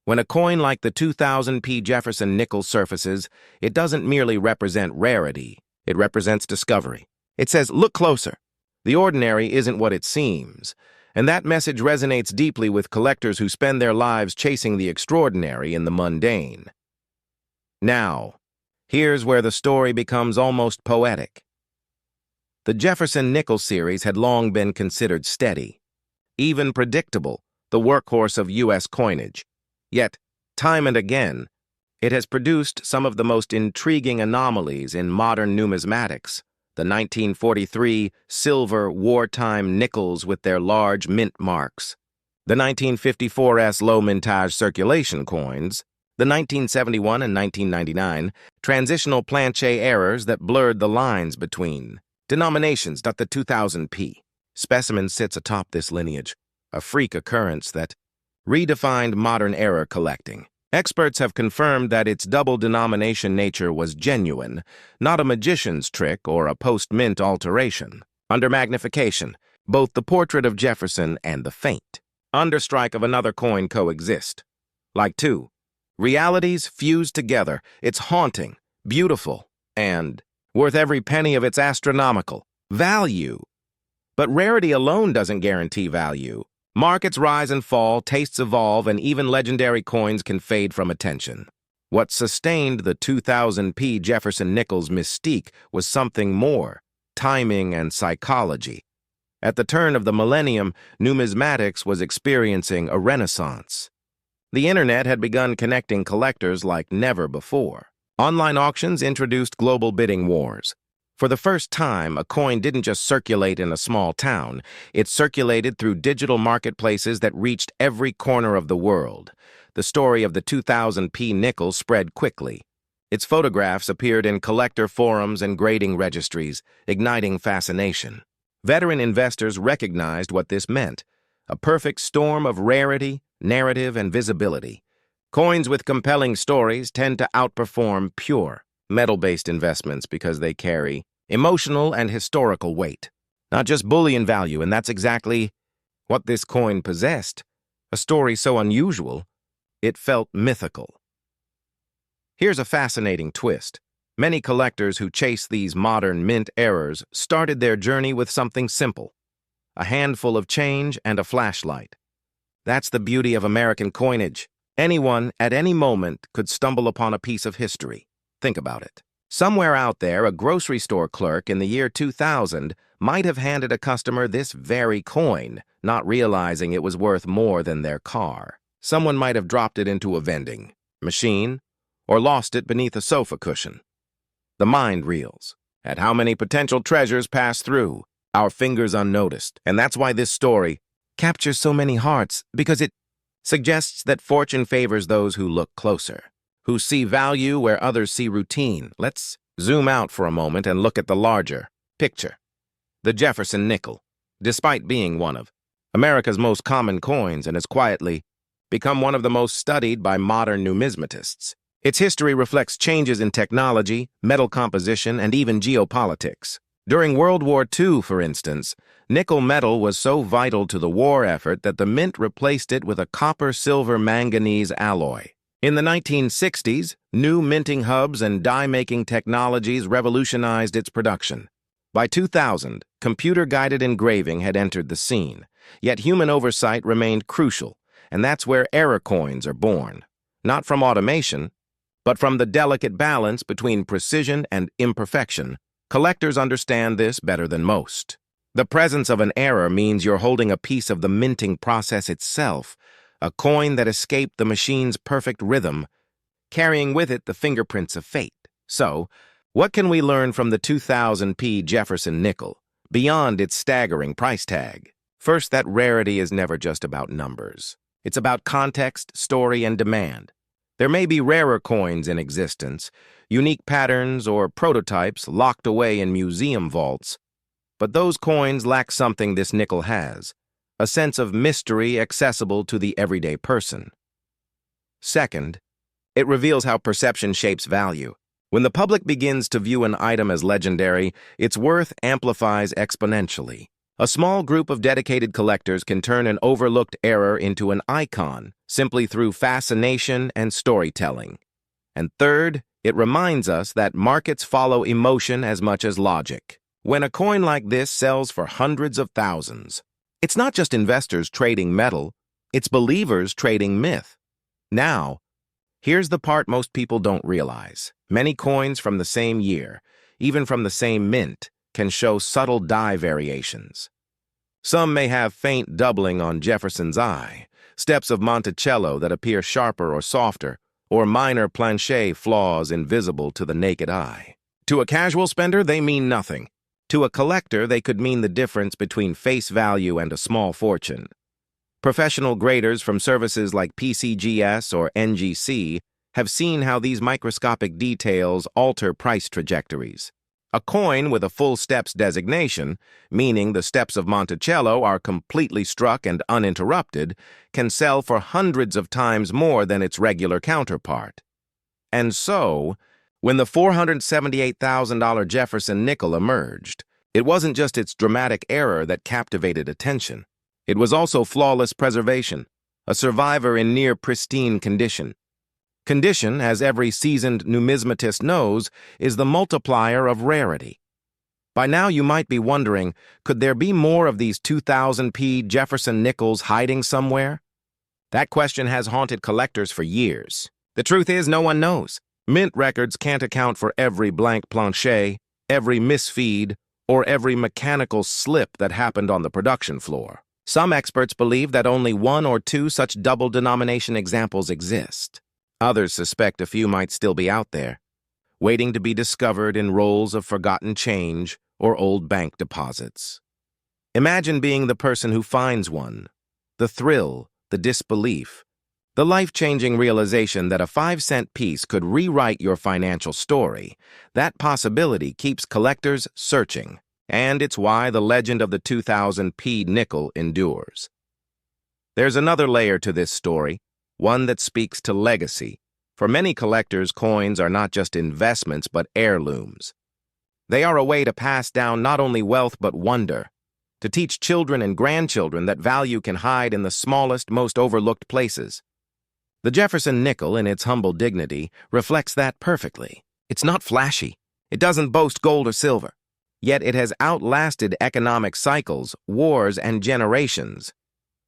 A: When a coin like the 2000p Jefferson Nickel surfaces, it doesn't merely represent rarity, it represents discovery. It says, "Look closer. The ordinary isn't what it seems." And that message resonates deeply with collectors who spend their lives chasing the extraordinary in the mundane. Now, here's where the story becomes almost poetic. The Jefferson Nickel series had long been considered steady, even predictable, the workhorse of U.S. coinage. Yet, time and again, it has produced some of the most intriguing anomalies in modern numismatics. The 1943 silver wartime nickels with their large mint marks, the 1954's low mintage circulation coins, the 1971 and 1999 transitional planchet errors that blurred the lines between denominations. The 2000p specimen sits atop this lineage, a freak occurrence that redefined modern error collecting. Experts have confirmed that its double-denomination nature was genuine, not a magician's trick or a post-mint alteration. Under magnification, both the portrait of Jefferson and the faint understrike of another coin coexist. Like two realities fused together, it's haunting, beautiful, and worth every penny of its astronomical value. But rarity alone doesn't guarantee value. Markets rise and fall, tastes evolve, and even legendary coins can fade from attention. What sustained the 2000p Jefferson Nickel's mystique was something more: timing and psychology. At the turn of the millennium, numismatics was experiencing a renaissance. The internet had begun connecting collectors like never before. Online auctions introduced global bidding wars. For the first time, a coin didn't just circulate in a small town. It circulated through digital marketplaces that reached every corner of the world. The story of the 2000p nickel spread quickly. Its photographs appeared in collector forums and grading registries, igniting fascination. Veteran investors recognized what this meant: a perfect storm of rarity, narrative, and visibility. Coins with compelling stories tend to outperform pure, metal-based investments because they carry emotional and historical weight, not just bullion value, and that's exactly what this coin possessed: a story so unusual, it felt mythical. Here's a fascinating twist. Many collectors who chase these modern mint errors started their journey with something simple: a handful of change and a flashlight. That's the beauty of American coinage. Anyone, at any moment, could stumble upon a piece of history. Think about it. Somewhere out there, a grocery store clerk in the year 2000 might have handed a customer this very coin, not realizing it was worth more than their car. Someone might have dropped it into a vending machine or lost it beneath a sofa cushion. The mind reels at how many potential treasures pass through our fingers unnoticed. And that's why this story captures so many hearts, because it suggests that fortune favors those who look closer, who see value where others see routine. Let's zoom out for a moment and look at the larger picture. The Jefferson Nickel, despite being one of America's most common coins and has quietly become one of the most studied by modern numismatists. Its history reflects changes in technology, metal composition, and even geopolitics. During World War II, for instance, nickel metal was so vital to the war effort that the mint replaced it with a copper-silver-manganese alloy. In the 1960s, new minting hubs and die-making technologies revolutionized its production. By 2000, computer-guided engraving had entered the scene, yet human oversight remained crucial, and that's where error coins are born. Not from automation, but from the delicate balance between precision and imperfection. Collectors understand this better than most. The presence of an error means you're holding a piece of the minting process itself, a coin that escaped the machine's perfect rhythm, carrying with it the fingerprints of fate. So, what can we learn from the 2000p Jefferson Nickel, beyond its staggering price tag? First, that rarity is never just about numbers. It's about context, story, and demand. There may be rarer coins in existence, unique patterns or prototypes locked away in museum vaults, but those coins lack something this nickel has: a sense of mystery accessible to the everyday person. Second, it reveals how perception shapes value. When the public begins to view an item as legendary, its worth amplifies exponentially. A small group of dedicated collectors can turn an overlooked error into an icon simply through fascination and storytelling. And third, it reminds us that markets follow emotion as much as logic. When a coin like this sells for hundreds of thousands, it's not just investors trading metal, it's believers trading myth. Now, here's the part most people don't realize. Many coins from the same year, even from the same mint, can show subtle die variations. Some may have faint doubling on Jefferson's eye, steps of Monticello that appear sharper or softer, or minor planche flaws invisible to the naked eye. To a casual spender, they mean nothing. To a collector, they could mean the difference between face value and a small fortune. Professional graders from services like PCGS or NGC have seen how these microscopic details alter price trajectories. A coin with a full steps designation, meaning the steps of Monticello are completely struck and uninterrupted, can sell for hundreds of times more than its regular counterpart. And so, when the $478,000 Jefferson Nickel emerged, it wasn't just its dramatic error that captivated attention. It was also flawless preservation, a survivor in near pristine condition. Condition, as every seasoned numismatist knows, is the multiplier of rarity. By now you might be wondering, could there be more of these 2000p Jefferson Nickels hiding somewhere? That question has haunted collectors for years. The truth is, no one knows. Mint records can't account for every blank planche, every misfeed, or every mechanical slip that happened on the production floor. Some experts believe that only one or two such double-denomination examples exist. Others suspect a few might still be out there, waiting to be discovered in rolls of forgotten change or old bank deposits. Imagine being the person who finds one. The thrill, the disbelief, the life-changing realization that a 5-cent piece could rewrite your financial story. That possibility keeps collectors searching, and it's why the legend of the 2000p nickel endures. There's another layer to this story, one that speaks to legacy. For many collectors, coins are not just investments but heirlooms. They are a way to pass down not only wealth but wonder, to teach children and grandchildren that value can hide in the smallest, most overlooked places. The Jefferson nickel, in its humble dignity, reflects that perfectly. It's not flashy. It doesn't boast gold or silver. Yet it has outlasted economic cycles, wars, and generations.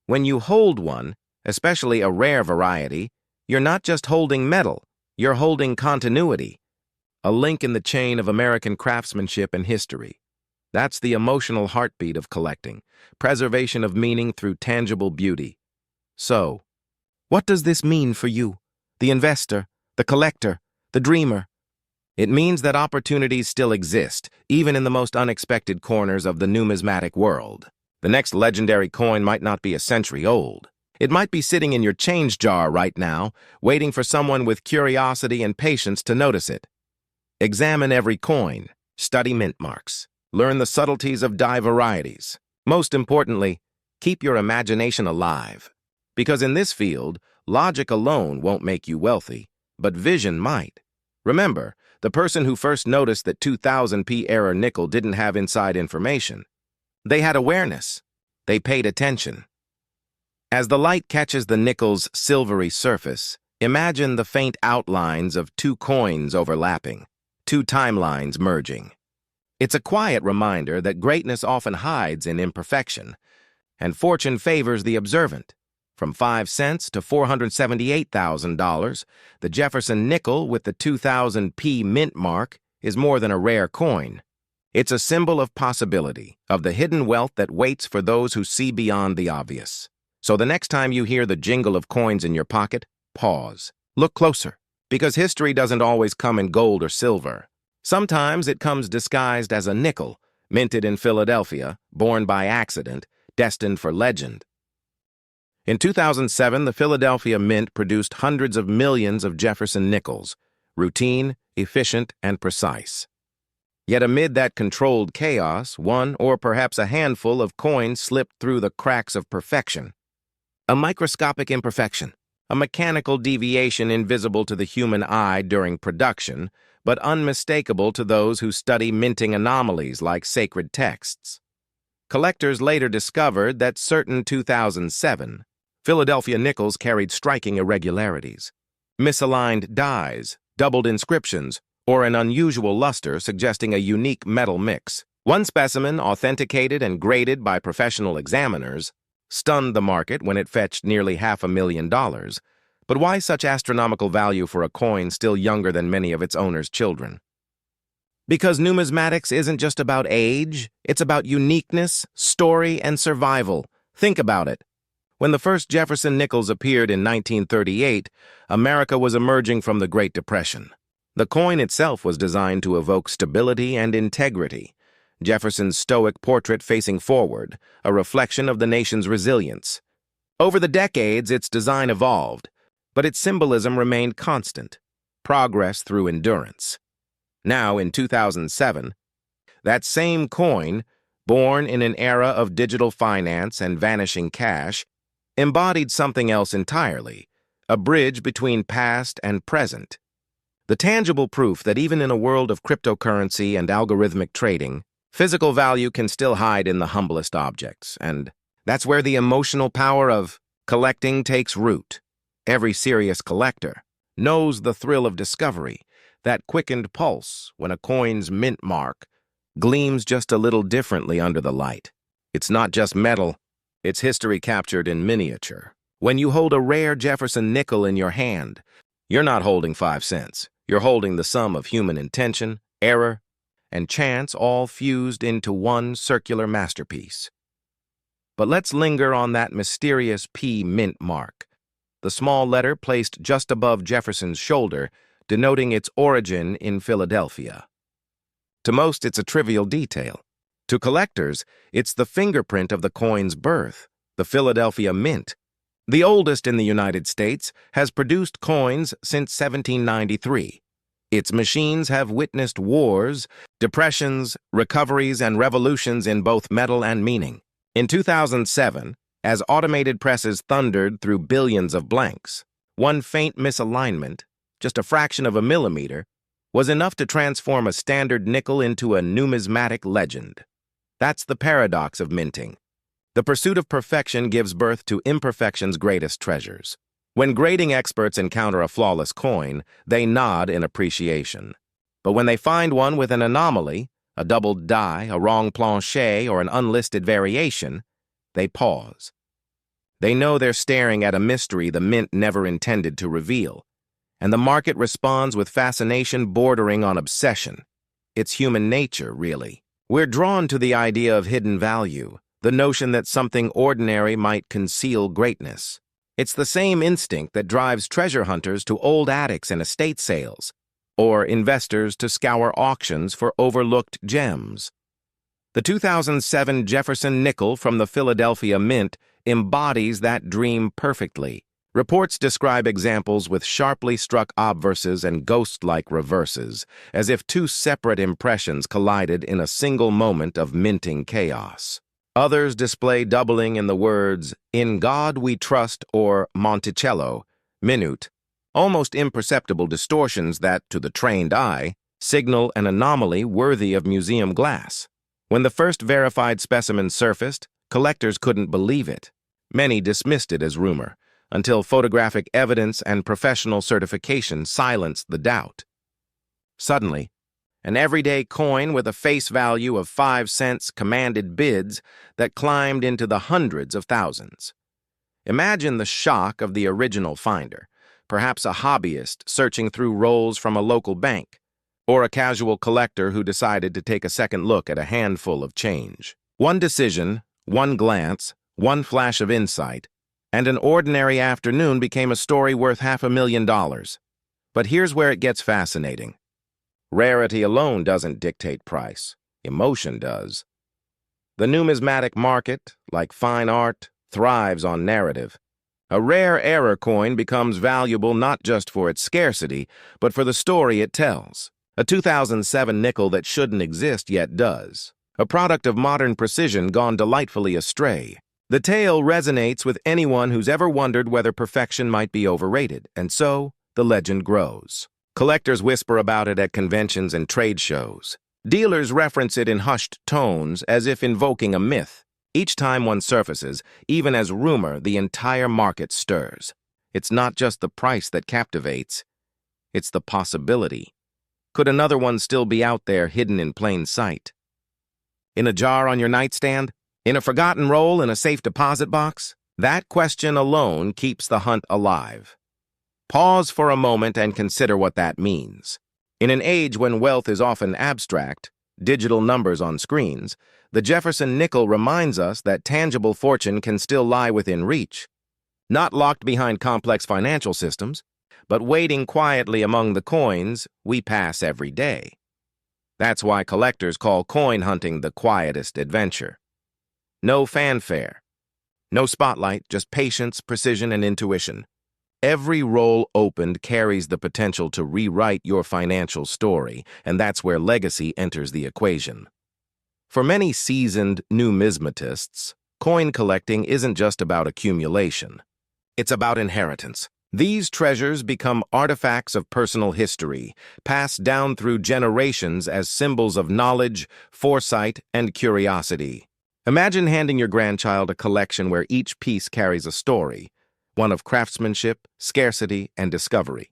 A: When you hold one, especially a rare variety, you're not just holding metal, you're holding continuity, a link in the chain of American craftsmanship and history. That's the emotional heartbeat of collecting, preservation of meaning through tangible beauty. So, what does this mean for you, the investor, the collector, the dreamer? It means that opportunities still exist, even in the most unexpected corners of the numismatic world. The next legendary coin might not be a century old. It might be sitting in your change jar right now, waiting for someone with curiosity and patience to notice it. Examine every coin, study mint marks, learn the subtleties of die varieties. Most importantly, keep your imagination alive. Because in this field, logic alone won't make you wealthy, but vision might. Remember, the person who first noticed that 2000p era nickel didn't have inside information. They had awareness. They paid attention. As the light catches the nickel's silvery surface, imagine the faint outlines of two coins overlapping, two timelines merging. It's a quiet reminder that greatness often hides in imperfection, and fortune favors the observant. From 5 cents to $478,000, the Jefferson nickel with the 2000p mint mark is more than a rare coin. It's a symbol of possibility, of the hidden wealth that waits for those who see beyond the obvious. So the next time you hear the jingle of coins in your pocket, pause. Look closer, because history doesn't always come in gold or silver. Sometimes it comes disguised as a nickel, minted in Philadelphia, born by accident, destined for legend. In 2007, the Philadelphia Mint produced hundreds of millions of Jefferson nickels, routine, efficient, and precise. Yet amid that controlled chaos, one or perhaps a handful of coins slipped through the cracks of perfection. A microscopic imperfection, a mechanical deviation invisible to the human eye during production, but unmistakable to those who study minting anomalies like sacred texts. Collectors later discovered that certain 2007 Philadelphia nickels carried striking irregularities. Misaligned dies, doubled inscriptions, or an unusual luster suggesting a unique metal mix. One specimen, authenticated and graded by professional examiners, stunned the market when it fetched nearly $500,000. But why such astronomical value for a coin still younger than many of its owner's children? Because numismatics isn't just about age, it's about uniqueness, story, and survival. Think about it. When the first Jefferson nickels appeared in 1938, America was emerging from the Great Depression. The coin itself was designed to evoke stability and integrity. Jefferson's stoic portrait facing forward, a reflection of the nation's resilience. Over the decades, its design evolved, but its symbolism remained constant. Progress through endurance. Now, in 2007, that same coin, born in an era of digital finance and vanishing cash, embodied something else entirely, a bridge between past and present. The tangible proof that even in a world of cryptocurrency and algorithmic trading, physical value can still hide in the humblest objects, and that's where the emotional power of collecting takes root. Every serious collector knows the thrill of discovery, that quickened pulse when a coin's mint mark gleams just a little differently under the light. It's not just metal, it's history captured in miniature. When you hold a rare Jefferson nickel in your hand, you're not holding 5 cents. You're holding the sum of human intention, error, and chance all fused into one circular masterpiece. But let's linger on that mysterious P mint mark, the small letter placed just above Jefferson's shoulder, denoting its origin in Philadelphia. To most, it's a trivial detail. To collectors, it's the fingerprint of the coin's birth, the Philadelphia Mint. The oldest in the United States, has produced coins since 1793. Its machines have witnessed wars, depressions, recoveries, and revolutions in both metal and meaning. In 2007, as automated presses thundered through billions of blanks, one faint misalignment, just a fraction of a millimeter, was enough to transform a standard nickel into a numismatic legend. That's the paradox of minting. The pursuit of perfection gives birth to imperfection's greatest treasures. When grading experts encounter a flawless coin, they nod in appreciation. But when they find one with an anomaly, a doubled die, a wrong plancher, or an unlisted variation, they pause. They know they're staring at a mystery the mint never intended to reveal, and the market responds with fascination bordering on obsession. It's human nature, really. We're drawn to the idea of hidden value, the notion that something ordinary might conceal greatness. It's the same instinct that drives treasure hunters to old attics and estate sales, or investors to scour auctions for overlooked gems. The 2007 Jefferson Nickel from the Philadelphia Mint embodies that dream perfectly. Reports describe examples with sharply struck obverses and ghost-like reverses, as if two separate impressions collided in a single moment of minting chaos. Others display doubling in the words, "In God We Trust," or Monticello, minute, almost imperceptible distortions that, to the trained eye, signal an anomaly worthy of museum glass. When the first verified specimen surfaced, collectors couldn't believe it. Many dismissed it as rumor, until photographic evidence and professional certification silenced the doubt. Suddenly, an everyday coin with a face value of 5 cents commanded bids that climbed into the hundreds of thousands. Imagine the shock of the original finder, perhaps a hobbyist searching through rolls from a local bank, or a casual collector who decided to take a second look at a handful of change. One decision, one glance, one flash of insight, and an ordinary afternoon became a story worth $500,000. But here's where it gets fascinating. Rarity alone doesn't dictate price. Emotion does. The numismatic market, like fine art, thrives on narrative. A rare error coin becomes valuable not just for its scarcity, but for the story it tells. A 2007 nickel that shouldn't exist yet does. A product of modern precision gone delightfully astray. The tale resonates with anyone who's ever wondered whether perfection might be overrated, and so the legend grows. Collectors whisper about it at conventions and trade shows. Dealers reference it in hushed tones as if invoking a myth. Each time one surfaces, even as rumor, the entire market stirs. It's not just the price that captivates, it's the possibility. Could another one still be out there hidden in plain sight? In a jar on your nightstand? In a forgotten roll in a safe deposit box? That question alone keeps the hunt alive. Pause for a moment and consider what that means. In an age when wealth is often abstract, digital numbers on screens, the Jefferson Nickel reminds us that tangible fortune can still lie within reach, not locked behind complex financial systems, but waiting quietly among the coins we pass every day. That's why collectors call coin hunting the quietest adventure. No fanfare, no spotlight, just patience, precision, and intuition. Every roll opened carries the potential to rewrite your financial story, and that's where legacy enters the equation. For many seasoned numismatists, coin collecting isn't just about accumulation. It's about inheritance. These treasures become artifacts of personal history, passed down through generations as symbols of knowledge, foresight, and curiosity. Imagine handing your grandchild a collection where each piece carries a story, one of craftsmanship, scarcity, and discovery.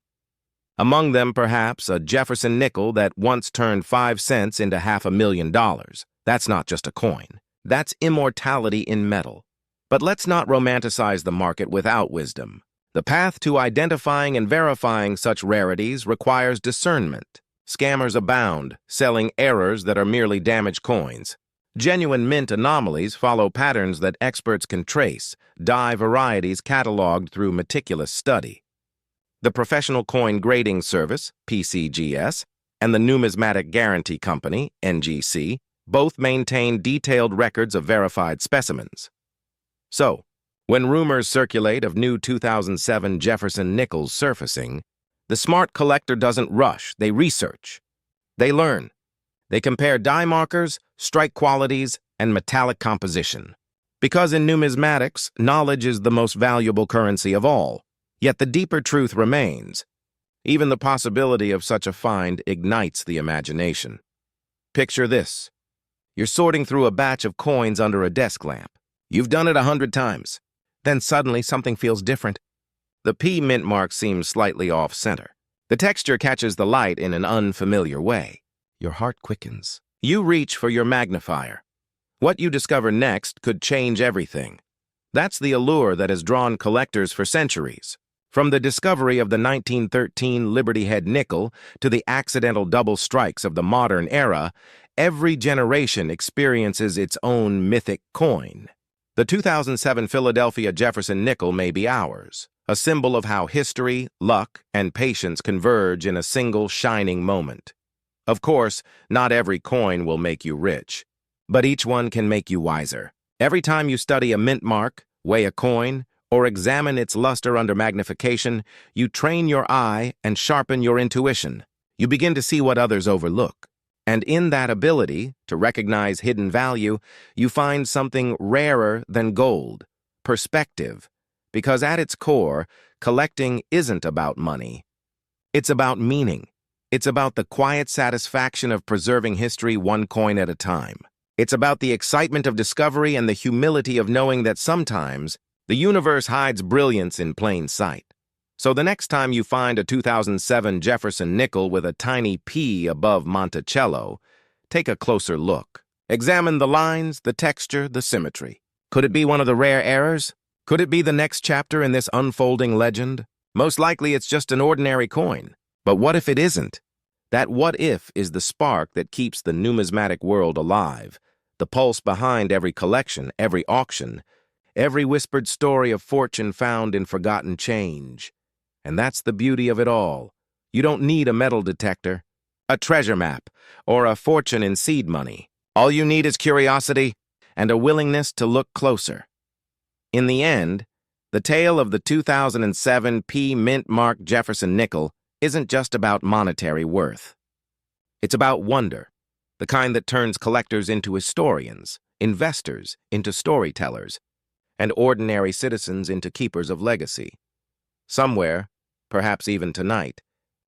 A: Among them, perhaps, a Jefferson nickel that once turned 5 cents into $500,000. That's not just a coin. That's immortality in metal. But let's not romanticize the market without wisdom. The path to identifying and verifying such rarities requires discernment. Scammers abound, selling errors that are merely damaged coins. Genuine mint anomalies follow patterns that experts can trace, die varieties cataloged through meticulous study. The Professional Coin Grading Service, PCGS, and the Numismatic Guarantee Company, NGC, both maintain detailed records of verified specimens. So, when rumors circulate of new 2007 Jefferson Nickels surfacing, the smart collector doesn't rush, they research. They learn. They compare die markers, strike qualities, and metallic composition. Because in numismatics, knowledge is the most valuable currency of all. Yet the deeper truth remains. Even the possibility of such a find ignites the imagination. Picture this. You're sorting through a batch of coins under a desk lamp. You've done it 100 times. Then suddenly something feels different. The P mint mark seems slightly off-center. The texture catches the light in an unfamiliar way. Your heart quickens. You reach for your magnifier. What you discover next could change everything. That's the allure that has drawn collectors for centuries. From the discovery of the 1913 Liberty Head nickel to the accidental double strikes of the modern era, every generation experiences its own mythic coin. The 2007 Philadelphia Jefferson nickel may be ours, a symbol of how history, luck, and patience converge in a single shining moment. Of course, not every coin will make you rich, but each one can make you wiser. Every time you study a mint mark, weigh a coin, or examine its luster under magnification, you train your eye and sharpen your intuition. You begin to see what others overlook. And in that ability to recognize hidden value, you find something rarer than gold: perspective. Because at its core, collecting isn't about money. It's about meaning. It's about the quiet satisfaction of preserving history one coin at a time. It's about the excitement of discovery and the humility of knowing that sometimes the universe hides brilliance in plain sight. So the next time you find a 2007 Jefferson nickel with a tiny P above Monticello, take a closer look. Examine the lines, the texture, the symmetry. Could it be one of the rare errors? Could it be the next chapter in this unfolding legend? Most likely it's just an ordinary coin. But what if it isn't? That what if is the spark that keeps the numismatic world alive, the pulse behind every collection, every auction, every whispered story of fortune found in forgotten change. And that's the beauty of it all. You don't need a metal detector, a treasure map, or a fortune in seed money. All you need is curiosity and a willingness to look closer. In the end, the tale of the 2007 P mint mark Jefferson nickel isn't just about monetary worth. It's about wonder, the kind that turns collectors into historians, investors into storytellers, and ordinary citizens into keepers of legacy. Somewhere, perhaps even tonight,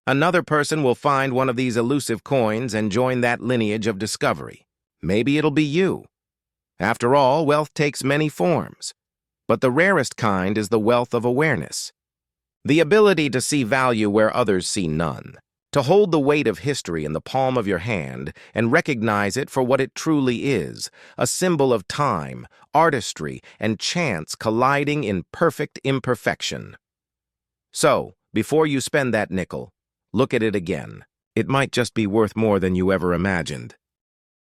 A: another person will find one of these elusive coins and join that lineage of discovery. Maybe it'll be you. After all, wealth takes many forms, but the rarest kind is the wealth of awareness. The ability to see value where others see none. To hold the weight of history in the palm of your hand and recognize it for what it truly is, a symbol of time, artistry, and chance colliding in perfect imperfection. So, before you spend that nickel, look at it again. It might just be worth more than you ever imagined.